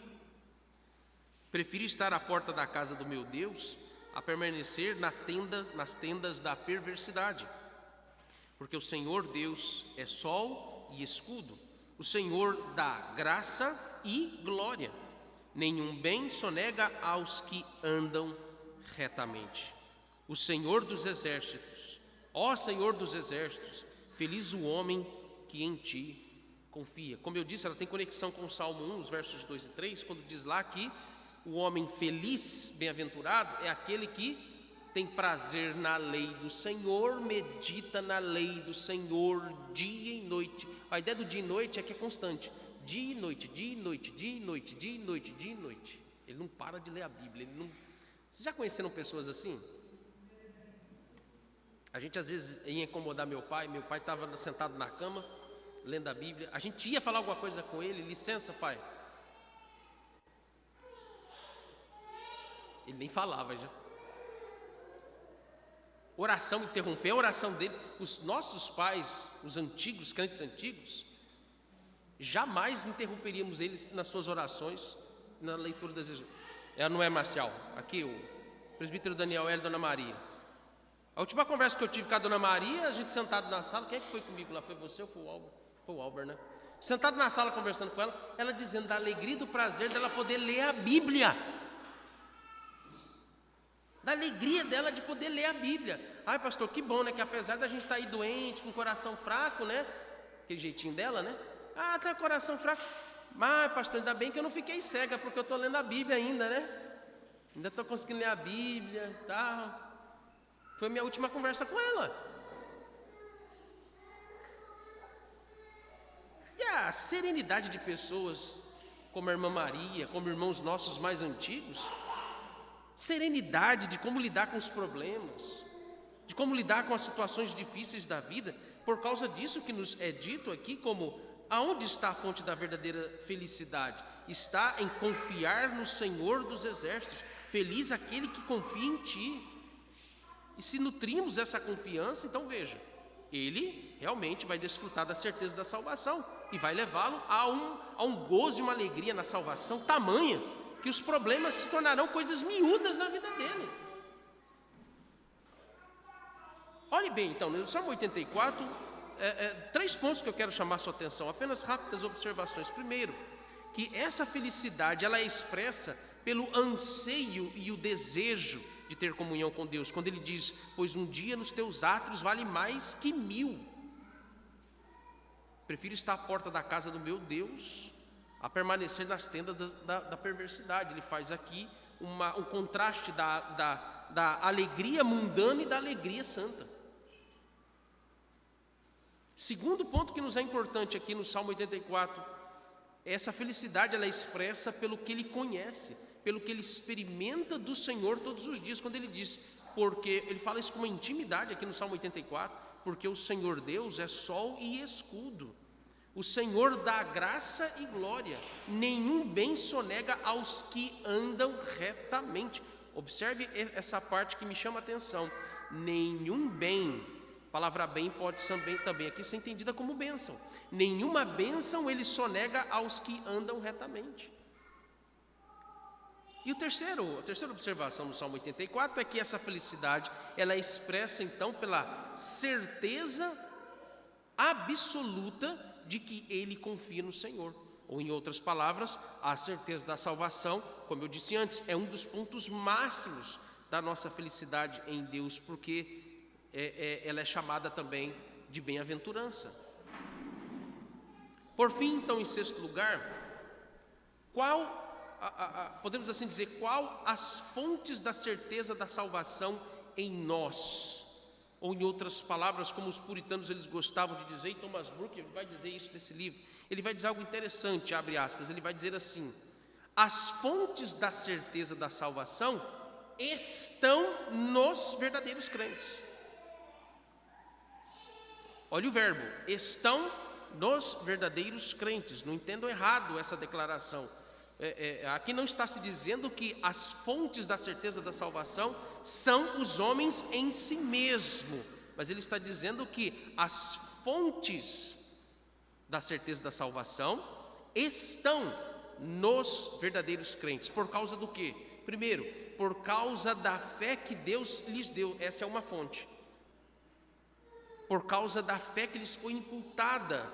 Prefiro estar à porta da casa do meu Deus a permanecer nas tendas da perversidade. Porque o Senhor Deus é sol e escudo, o Senhor dá graça e glória. Nenhum bem sonega aos que andam retamente. O Senhor dos exércitos, ó Senhor dos exércitos, feliz o homem que em ti confia. Como eu disse, ela tem conexão com o Salmo 1, os versos 2 e 3, quando diz lá que o homem feliz, bem-aventurado, é aquele que tem prazer na lei do Senhor, medita na lei do Senhor dia e noite. A ideia do dia e noite é que é constante. Dia e noite, dia e noite, dia e noite, dia e noite, dia e noite. Ele não para de ler a Bíblia. Vocês já conheceram pessoas assim? A gente às vezes ia incomodar meu pai estava sentado na cama, lendo a Bíblia. A gente ia falar alguma coisa com ele: licença, pai. Ele nem falava já. Oração, interromper a oração dele. Os nossos pais, os antigos, crentes antigos, jamais interromperíamos eles nas suas orações, na leitura das Escrituras. Ela não é Marcial. Aqui o presbítero Daniel L. e Dona Maria. A última conversa que eu tive com a Dona Maria, a gente sentado na sala, quem é que foi comigo lá? Foi você ou foi o Albert? Foi o Albert, né? Sentado na sala conversando com ela dizendo da alegria e do prazer dela poder ler a Bíblia. Da alegria dela de poder ler a Bíblia. Ai, pastor, que bom, né? Que apesar da gente estar aí doente, com o coração fraco, né? Aquele jeitinho dela, né? Ah, tá com o coração fraco. Mas, pastor, ainda bem que eu não fiquei cega, porque eu estou lendo a Bíblia ainda, né? Ainda estou conseguindo ler a Bíblia e tal. Foi a minha última conversa com ela. E a serenidade de pessoas como a irmã Maria, como irmãos nossos mais antigos, serenidade de como lidar com os problemas, de como lidar com as situações difíceis da vida, por causa disso que nos é dito aqui como aonde está a fonte da verdadeira felicidade? Está em confiar no Senhor dos exércitos. Feliz aquele que confia em ti. E se nutrimos essa confiança, então veja, ele realmente vai desfrutar da certeza da salvação e vai levá-lo a um gozo e uma alegria na salvação tamanha que os problemas se tornarão coisas miúdas na vida dele. Olhe bem, então, no Salmo 84, 3 pontos que eu quero chamar a sua atenção, apenas rápidas observações. Primeiro, que essa felicidade, ela é expressa pelo anseio e o desejo de ter comunhão com Deus, quando ele diz, pois um dia nos teus átrios vale mais que 1000. Prefiro estar à porta da casa do meu Deus a permanecer nas tendas da perversidade. Ele faz aqui um contraste da alegria mundana e da alegria santa. Segundo ponto que nos é importante aqui no Salmo 84, essa felicidade ela é expressa pelo que ele conhece, pelo que ele experimenta do Senhor todos os dias, quando ele diz, porque ele fala isso com uma intimidade aqui no Salmo 84, porque o Senhor Deus é sol e escudo, o Senhor dá graça e glória, nenhum bem sonega aos que andam retamente. Observe essa parte que me chama a atenção, nenhum bem, a palavra bem pode também aqui ser entendida como bênção, nenhuma bênção ele sonega aos que andam retamente. E a terceira observação do Salmo 84 é que essa felicidade, ela é expressa então pela certeza absoluta de que ele confia no Senhor. Ou em outras palavras, a certeza da salvação, como eu disse antes, é um dos pontos máximos da nossa felicidade em Deus, porque ela é chamada também de bem-aventurança. Por fim, então, em sexto lugar, podemos assim dizer, qual as fontes da certeza da salvação em nós? Ou em outras palavras, como os puritanos eles gostavam de dizer, e Thomas Brooke vai dizer isso nesse livro, ele vai dizer algo interessante, abre aspas, ele vai dizer assim, as fontes da certeza da salvação estão nos verdadeiros crentes. Olha o verbo, estão nos verdadeiros crentes, não entendam errado essa declaração. Aqui não está se dizendo que as fontes da certeza da salvação são os homens em si mesmo, mas ele está dizendo que as fontes da certeza da salvação estão nos verdadeiros crentes. Por causa do quê? Primeiro, por causa da fé que Deus lhes deu, essa é uma fonte. Por causa da fé que lhes foi imputada,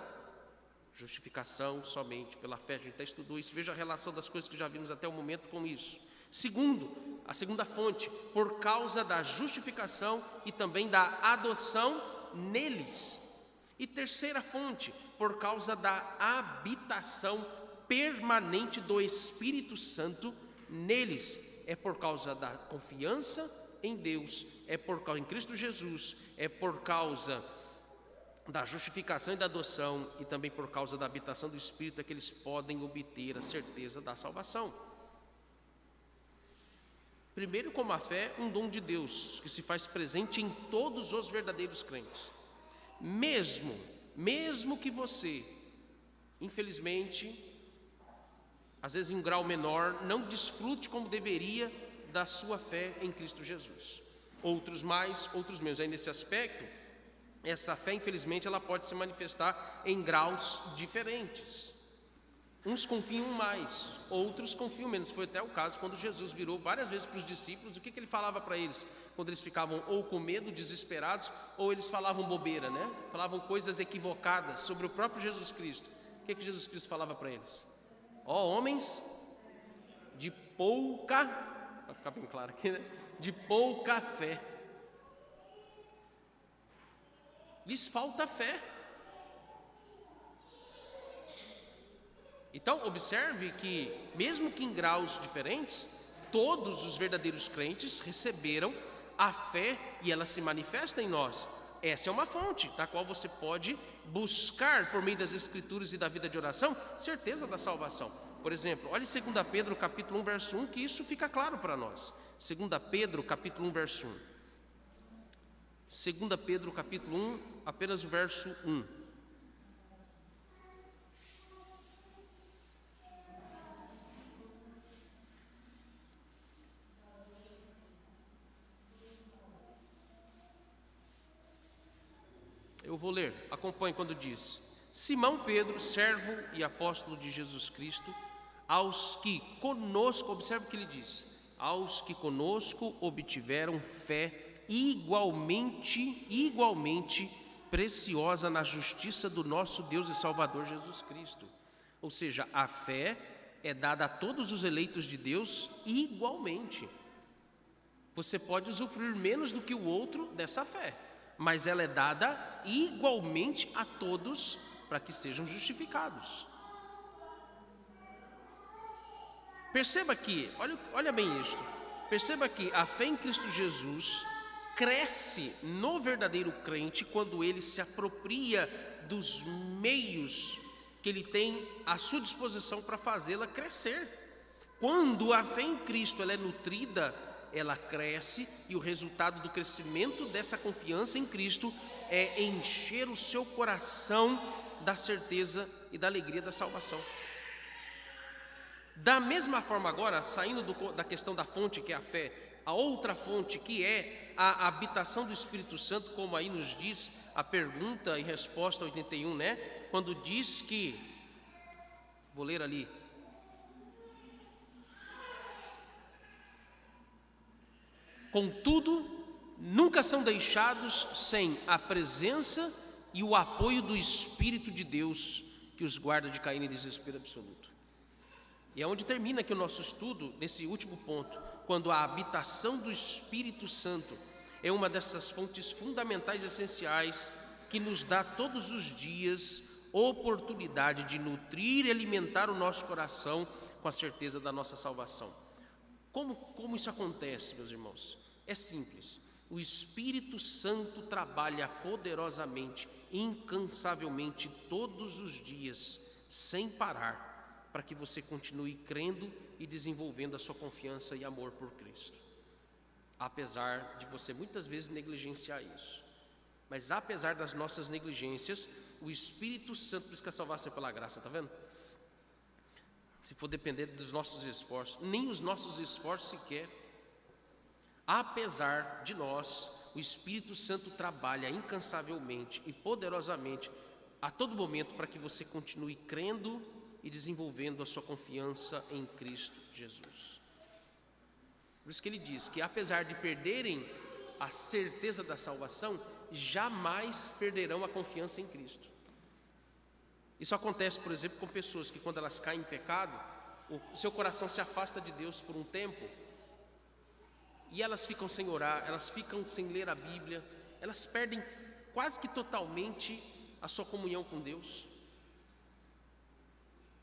justificação somente pela fé, a gente até estudou isso, veja a relação das coisas que já vimos até o momento com isso. Segundo, a segunda fonte, por causa da justificação e também da adoção neles. E terceira fonte, por causa da habitação permanente do Espírito Santo neles. É por causa da confiança em Deus, em Cristo Jesus, é por causa da justificação e da adoção e também por causa da habitação do Espírito é que eles podem obter a certeza da salvação. Primeiro, como a fé, um dom de Deus que se faz presente em todos os verdadeiros crentes. Mesmo que você, infelizmente, às vezes em um grau menor, não desfrute como deveria da sua fé em Cristo Jesus. Outros mais, outros menos. Aí nesse aspecto, essa fé, infelizmente, ela pode se manifestar em graus diferentes. Uns confiam mais, outros confiam menos. Foi até o caso quando Jesus virou várias vezes para os discípulos. O que ele falava para eles? Quando eles ficavam ou com medo, desesperados, ou eles falavam bobeira, né? Falavam coisas equivocadas sobre o próprio Jesus Cristo. O que Jesus Cristo falava para eles? Ó, homens de pouca, para ficar bem claro aqui, né? De pouca fé. Lhes falta fé. Então, observe que, mesmo que em graus diferentes, todos os verdadeiros crentes receberam a fé e ela se manifesta em nós. Essa é uma fonte da qual você pode buscar, por meio das Escrituras e da vida de oração, certeza da salvação. Por exemplo, olhe 2 Pedro capítulo 1, verso 1, que isso fica claro para nós. 2 Pedro capítulo 1, verso 1. 2 Pedro capítulo 1, apenas o verso 1. Eu vou ler, acompanhe quando diz: Simão Pedro, servo e apóstolo de Jesus Cristo, aos que conosco, observe o que ele diz, aos que conosco obtiveram fé igualmente preciosa na justiça do nosso Deus e Salvador Jesus Cristo. Ou seja, a fé é dada a todos os eleitos de Deus igualmente. Você pode usufruir menos do que o outro dessa fé, mas ela é dada igualmente a todos para que sejam justificados. Perceba que, olha bem isto, perceba que a fé em Cristo Jesus cresce no verdadeiro crente quando ele se apropria dos meios que ele tem à sua disposição para fazê-la crescer. Quando a fé em Cristo ela é nutrida, ela cresce, e o resultado do crescimento dessa confiança em Cristo é encher o seu coração da certeza e da alegria da salvação. Da mesma forma agora, saindo da questão da fonte que é a fé, a outra fonte que é a habitação do Espírito Santo, como aí nos diz a pergunta e resposta 81, né? Quando diz que, vou ler ali, contudo, nunca são deixados sem a presença e o apoio do Espírito de Deus, que os guarda de cair em desespero absoluto. E é onde termina aqui o nosso estudo, nesse último ponto, quando a habitação do Espírito Santo é uma dessas fontes fundamentais e essenciais que nos dá todos os dias oportunidade de nutrir e alimentar o nosso coração com a certeza da nossa salvação. Como isso acontece, meus irmãos? É simples. O Espírito Santo trabalha poderosamente, incansavelmente, todos os dias, sem parar, para que você continue crendo e desenvolvendo a sua confiança e amor por Cristo. Apesar de você muitas vezes negligenciar isso. Mas apesar das nossas negligências, o Espírito Santo, por isso que a salvação é pela graça, está vendo? Se for depender dos nossos esforços, nem os nossos esforços sequer. Apesar de nós, o Espírito Santo trabalha incansavelmente e poderosamente a todo momento para que você continue crendo e desenvolvendo a sua confiança em Cristo Jesus. Por isso que ele diz que apesar de perderem a certeza da salvação, jamais perderão a confiança em Cristo. Isso acontece, por exemplo, com pessoas que quando elas caem em pecado, o seu coração se afasta de Deus por um tempo, e elas ficam sem orar, elas ficam sem ler a Bíblia, elas perdem quase que totalmente a sua comunhão com Deus.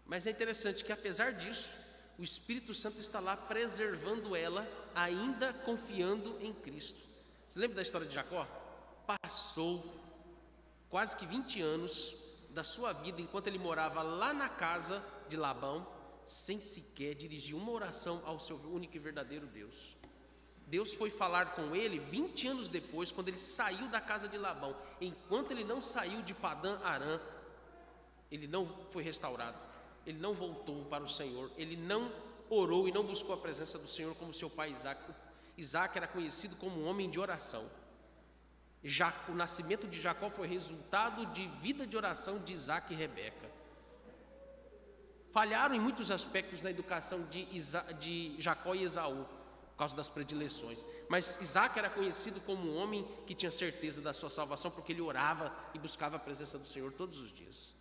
Mas é interessante que apesar disso, o Espírito Santo está lá preservando ela, ainda confiando em Cristo. Você lembra da história de Jacó? Passou quase que 20 anos da sua vida, enquanto ele morava lá na casa de Labão, sem sequer dirigir uma oração ao seu único e verdadeiro Deus. Deus foi falar com ele 20 anos depois, quando ele saiu da casa de Labão. Enquanto ele não saiu de Padã Arã, ele não foi restaurado, ele não voltou para o Senhor, ele não orou e não buscou a presença do Senhor como seu pai Isaac. Isaac era conhecido como um homem de oração. O nascimento de Jacó foi resultado de vida de oração de Isaac e Rebeca. Falharam em muitos aspectos na educação de Jacó e Esaú, por causa das predileções. Mas Isaac era conhecido como um homem que tinha certeza da sua salvação, porque ele orava e buscava a presença do Senhor todos os dias.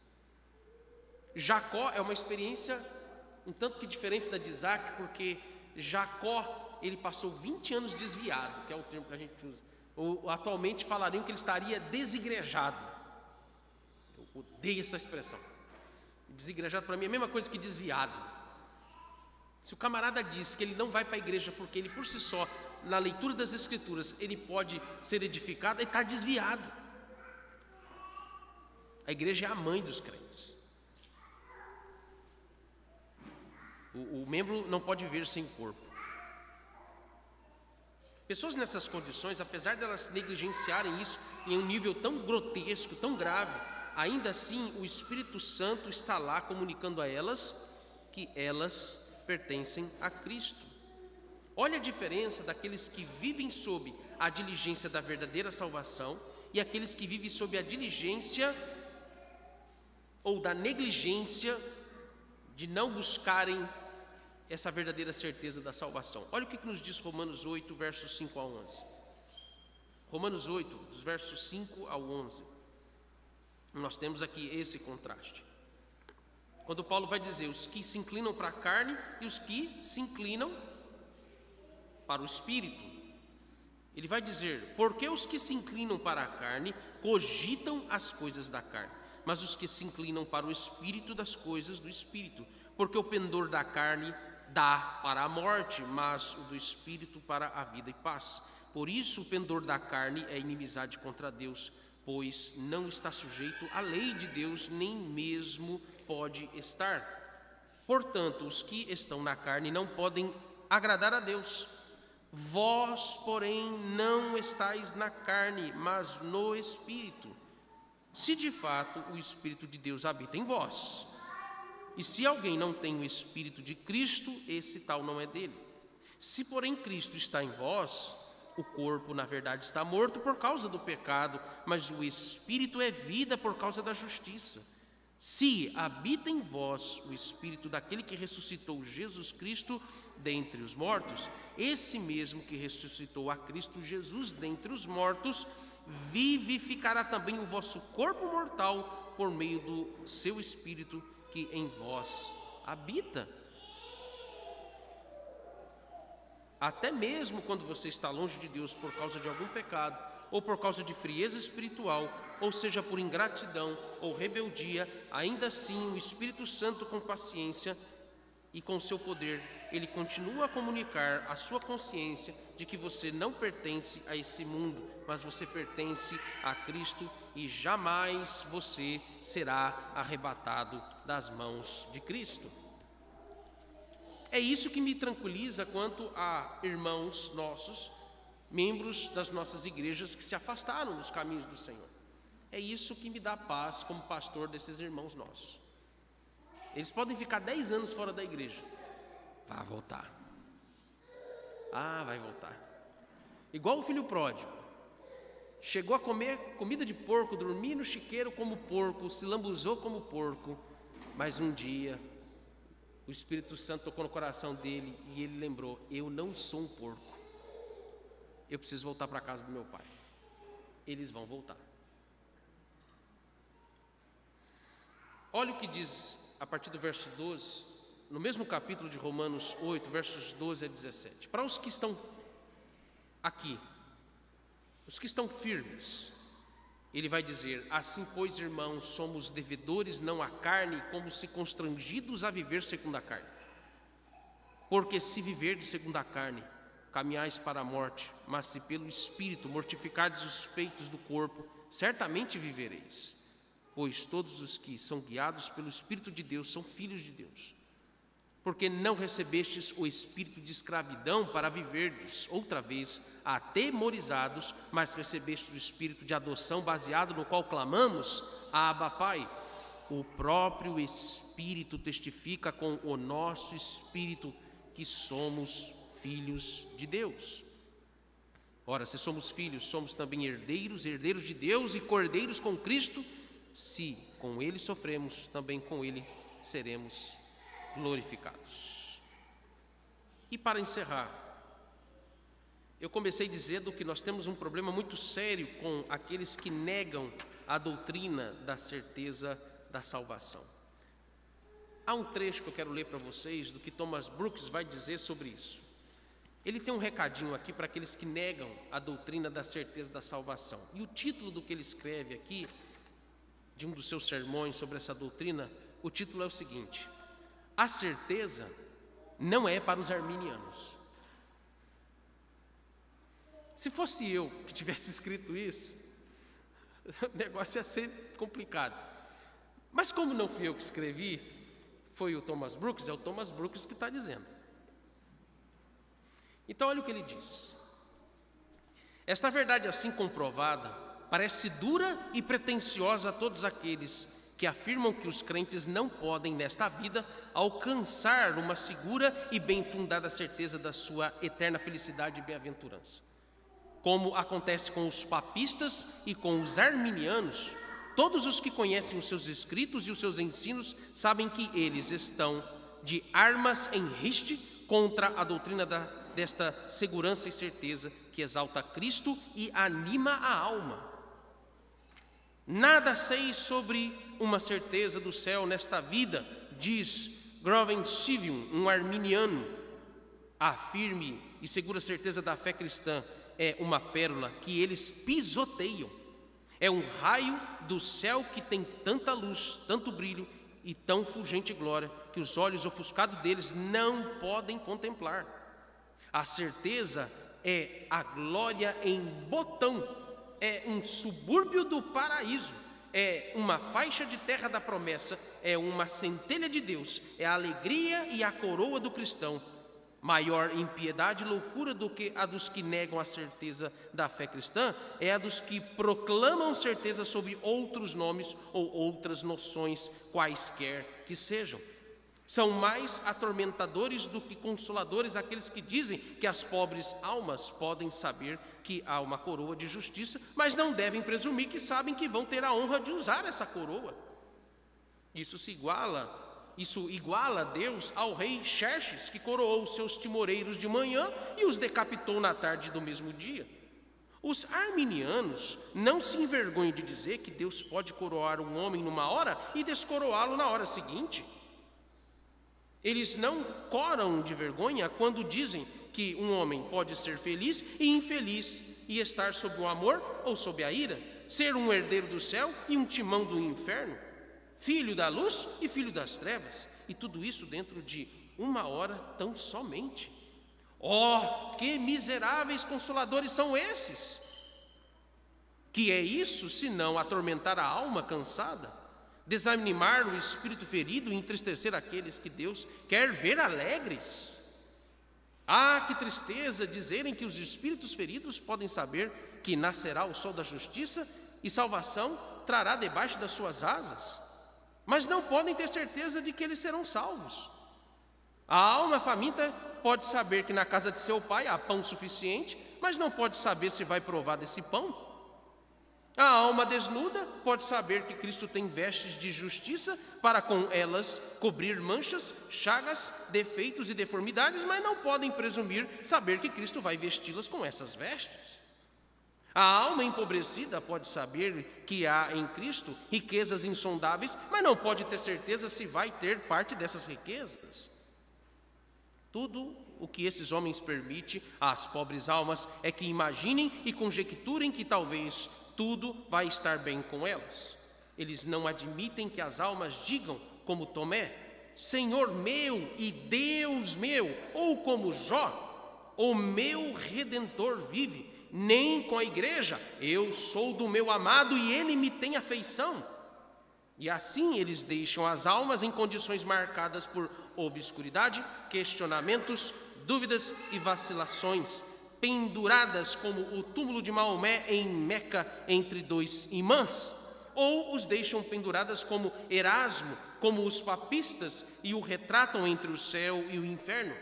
Jacó é uma experiência um tanto que diferente da de Isaac, porque Jacó, ele passou 20 anos desviado, que é o termo que a gente usa. Ou atualmente falariam que ele estaria desigrejado. Eu odeio essa expressão. Desigrejado para mim é a mesma coisa que desviado. Se o camarada diz que ele não vai para a igreja porque ele por si só, na leitura das Escrituras, ele pode ser edificado, ele está desviado. A igreja é a mãe dos crentes. O membro não pode viver sem corpo. Pessoas nessas condições, apesar de elas negligenciarem isso em um nível tão grotesco, tão grave, ainda assim o Espírito Santo está lá comunicando a elas que elas pertencem a Cristo. Olha a diferença daqueles que vivem sob a diligência da verdadeira salvação e aqueles que vivem sob a diligência ou da negligência de não buscarem essa verdadeira certeza da salvação. Olha o que nos diz Romanos 8, versos 5 a 11. Romanos 8, dos versos 5 ao 11. Nós temos aqui esse contraste. Quando Paulo vai dizer os que se inclinam para a carne e os que se inclinam para o Espírito. Ele vai dizer, porque os que se inclinam para a carne cogitam as coisas da carne, mas os que se inclinam para o Espírito das coisas do Espírito. Porque o pendor da carne dá para a morte, mas o do Espírito para a vida e paz. Por isso o pendor da carne é inimizade contra Deus, pois não está sujeito à lei de Deus, nem mesmo pode estar. Portanto, os que estão na carne não podem agradar a Deus. Vós, porém, não estáis na carne, mas no Espírito, se de fato o Espírito de Deus habita em vós. E se alguém não tem o Espírito de Cristo, esse tal não é dele. Se, porém, Cristo está em vós, o corpo, na verdade, está morto por causa do pecado, mas o Espírito é vida por causa da justiça. Se habita em vós o Espírito daquele que ressuscitou Jesus Cristo dentre os mortos, esse mesmo que ressuscitou a Cristo Jesus dentre os mortos, vivificará também o vosso corpo mortal por meio do seu Espírito que em vós habita. Até mesmo quando você está longe de Deus por causa de algum pecado, ou por causa de frieza espiritual, ou seja, por ingratidão ou rebeldia, ainda assim o Espírito Santo, com paciência e com seu poder, ele continua a comunicar à sua consciência de que você não pertence a esse mundo, mas você pertence a Cristo e jamais você será arrebatado das mãos de Cristo. É isso que me tranquiliza quanto a irmãos nossos, membros das nossas igrejas que se afastaram dos caminhos do Senhor. É isso que me dá paz como pastor desses irmãos nossos. Eles podem ficar 10 anos fora da igreja. Vai voltar. Vai voltar. Igual o filho pródigo. Chegou a comer comida de porco, dormir no chiqueiro como porco, se lambuzou como porco, mas um dia o Espírito Santo tocou no coração dele e ele lembrou: eu não sou um porco, eu preciso voltar para a casa do meu pai. Eles vão voltar. Olha o que diz a partir do verso 12, no mesmo capítulo de Romanos 8, versos 12 a 17. Para os que estão aqui, os que estão firmes, ele vai dizer: assim, pois, irmãos, somos devedores não à carne, como se constrangidos a viver segundo a carne. Porque se viverdes segundo a carne, caminhais para a morte, mas se pelo Espírito mortificardes os feitos do corpo, certamente vivereis. Pois todos os que são guiados pelo Espírito de Deus são filhos de Deus. Porque não recebestes o espírito de escravidão para viverdes outra vez atemorizados, mas recebestes o espírito de adoção, baseado no qual clamamos: Abba, Pai. O próprio Espírito testifica com o nosso espírito que somos filhos de Deus. Ora, se somos filhos, somos também herdeiros, herdeiros de Deus e cordeiros com Cristo. Se com ele sofremos, também com ele seremos glorificados. E para encerrar, eu comecei dizendo que nós temos um problema muito sério com aqueles que negam a doutrina da certeza da salvação. Há um trecho que eu quero ler para vocês do que Thomas Brooks vai dizer sobre isso. Ele tem um recadinho aqui para aqueles que negam a doutrina da certeza da salvação. E o título do que ele escreve aqui, de um dos seus sermões sobre essa doutrina, o título é o seguinte: a certeza não é para os arminianos. Se fosse eu que tivesse escrito isso, o negócio ia ser complicado. Mas como não fui eu que escrevi, foi o Thomas Brooks, é o Thomas Brooks que está dizendo. Então olha o que ele diz: esta verdade assim comprovada parece dura e pretensiosa a todos aqueles que afirmam que os crentes não podem, nesta vida, alcançar uma segura e bem fundada certeza da sua eterna felicidade e bem-aventurança. Como acontece com os papistas e com os arminianos, todos os que conhecem os seus escritos e os seus ensinos sabem que eles estão de armas em riste contra a doutrina desta segurança e certeza que exalta Cristo e anima a alma. Nada sei sobre uma certeza do céu nesta vida, diz Groven Sivium, um arminiano. A firme e segura certeza da fé cristã é uma pérola que eles pisoteiam. É um raio do céu que tem tanta luz, tanto brilho e tão fulgente glória que os olhos ofuscados deles não podem contemplar. A certeza é a glória em Botão, é um subúrbio do paraíso, é uma faixa de terra da promessa, é uma centelha de Deus, é a alegria e a coroa do cristão. Maior impiedade e loucura do que a dos que negam a certeza da fé cristã é a dos que proclamam certeza sobre outros nomes ou outras noções, quaisquer que sejam. São mais atormentadores do que consoladores aqueles que dizem que as pobres almas podem saber que há uma coroa de justiça, mas não devem presumir que sabem que vão ter a honra de usar essa coroa. Isso iguala Deus ao rei Xerxes, que coroou seus timoreiros de manhã e os decapitou na tarde do mesmo dia. Os arminianos não se envergonham de dizer que Deus pode coroar um homem numa hora e descoroá-lo na hora seguinte. Eles não coram de vergonha quando dizem que um homem pode ser feliz e infeliz e estar sob o amor ou sob a ira, ser um herdeiro do céu e um timão do inferno, filho da luz e filho das trevas, e tudo isso dentro de uma hora tão somente. Oh, que miseráveis consoladores são esses! Que é isso senão atormentar a alma cansada, desanimar o espírito ferido e entristecer aqueles que Deus quer ver alegres? Ah, que tristeza dizerem que os espíritos feridos podem saber que nascerá o sol da justiça e salvação trará debaixo das suas asas, mas não podem ter certeza de que eles serão salvos. A alma faminta pode saber que na casa de seu pai há pão suficiente, mas não pode saber se vai provar desse pão. A alma desnuda pode saber que Cristo tem vestes de justiça para com elas cobrir manchas, chagas, defeitos e deformidades, mas não podem presumir saber que Cristo vai vesti-las com essas vestes. A alma empobrecida pode saber que há em Cristo riquezas insondáveis, mas não pode ter certeza se vai ter parte dessas riquezas. Tudo o que esses homens permitem às pobres almas é que imaginem e conjecturem que talvez tudo vai estar bem com elas. Eles não admitem que as almas digam, como Tomé, Senhor meu e Deus meu, ou como Jó, o meu Redentor vive, nem com a igreja, eu sou do meu amado e ele me tem afeição. E assim eles deixam as almas em condições marcadas por obscuridade, questionamentos, dúvidas e vacilações, penduradas como o túmulo de Maomé em Meca entre dois imãs, ou os deixam penduradas como Erasmo, como os papistas, e o retratam entre o céu e o inferno.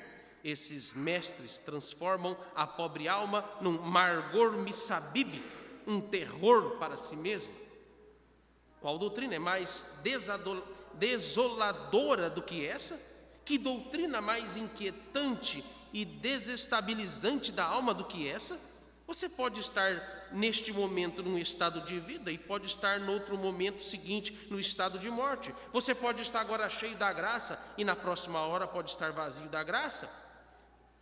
Esses mestres transformam a pobre alma num Margor Missabib, um terror para si mesmo. Qual doutrina é mais desoladora do que essa? Que doutrina mais inquietante e desestabilizante da alma do que essa? Você pode estar neste momento num estado de vida e pode estar no outro momento seguinte no estado de morte. Você pode estar agora cheio da graça e na próxima hora pode estar vazio da graça.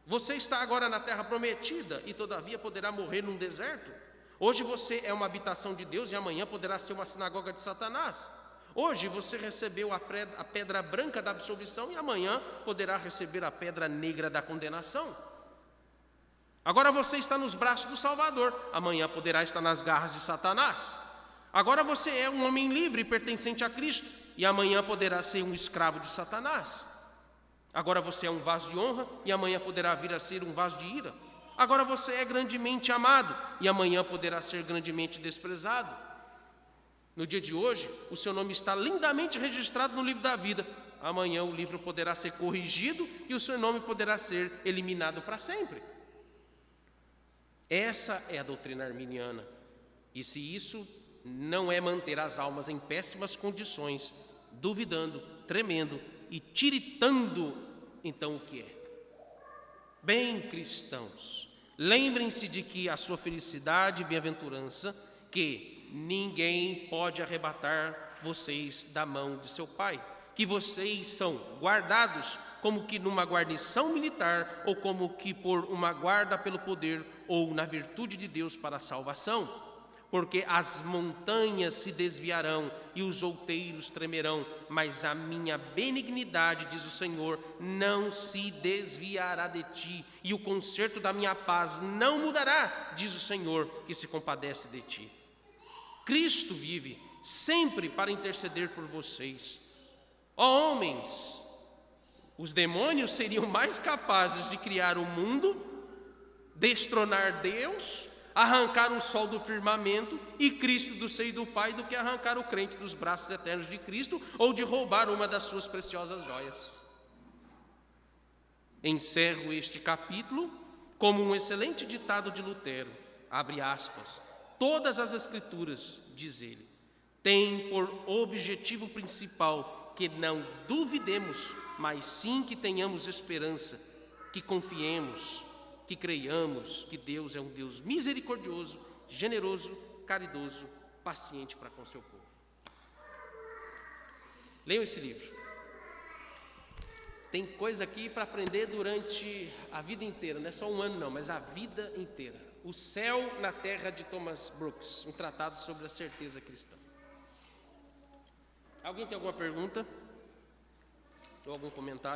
Você está agora na terra prometida e todavia poderá morrer num deserto. Hoje você é uma habitação de Deus e amanhã poderá ser uma sinagoga de Satanás. Hoje você recebeu a pedra branca da absolvição e amanhã poderá receber a pedra negra da condenação. Agora você está nos braços do Salvador, amanhã poderá estar nas garras de Satanás. Agora você é um homem livre pertencente a Cristo e amanhã poderá ser um escravo de Satanás. Agora você é um vaso de honra e amanhã poderá vir a ser um vaso de ira. Agora você é grandemente amado e amanhã poderá ser grandemente desprezado. No dia de hoje, o seu nome está lindamente registrado no livro da vida. Amanhã o livro poderá ser corrigido e o seu nome poderá ser eliminado para sempre. Essa é a doutrina arminiana. E se isso não é manter as almas em péssimas condições, duvidando, tremendo e tiritando, então o que é? Bem, cristãos, lembrem-se de que a sua felicidade e bem-aventurança, que ninguém pode arrebatar vocês da mão de seu Pai, que vocês são guardados como que numa guarnição militar ou como que por uma guarda pelo poder ou na virtude de Deus para a salvação. porque as montanhas se desviarão e os outeiros tremerão, mas a minha benignidade, diz o Senhor, não se desviará de ti, e o conserto da minha paz não mudará, diz o Senhor, que se compadece de ti. Cristo vive sempre para interceder por vocês. Ó homens, os demônios seriam mais capazes de criar o mundo, destronar Deus, arrancar o sol do firmamento e Cristo do seio do Pai, do que arrancar o crente dos braços eternos de Cristo ou de roubar uma das suas preciosas joias. Encerro este capítulo como um excelente ditado de Lutero, abre aspas, todas as escrituras, diz ele, têm por objetivo principal que não duvidemos, mas sim que tenhamos esperança, que confiemos, que creiamos que Deus é um Deus misericordioso, generoso, caridoso, paciente para com seu povo. Leiam esse livro. Tem coisa aqui para aprender durante a vida inteira, não é só um ano não, mas a vida inteira. O Céu na Terra, de Thomas Brooks, um tratado sobre a certeza cristã. Alguém tem alguma pergunta? Ou algum comentário?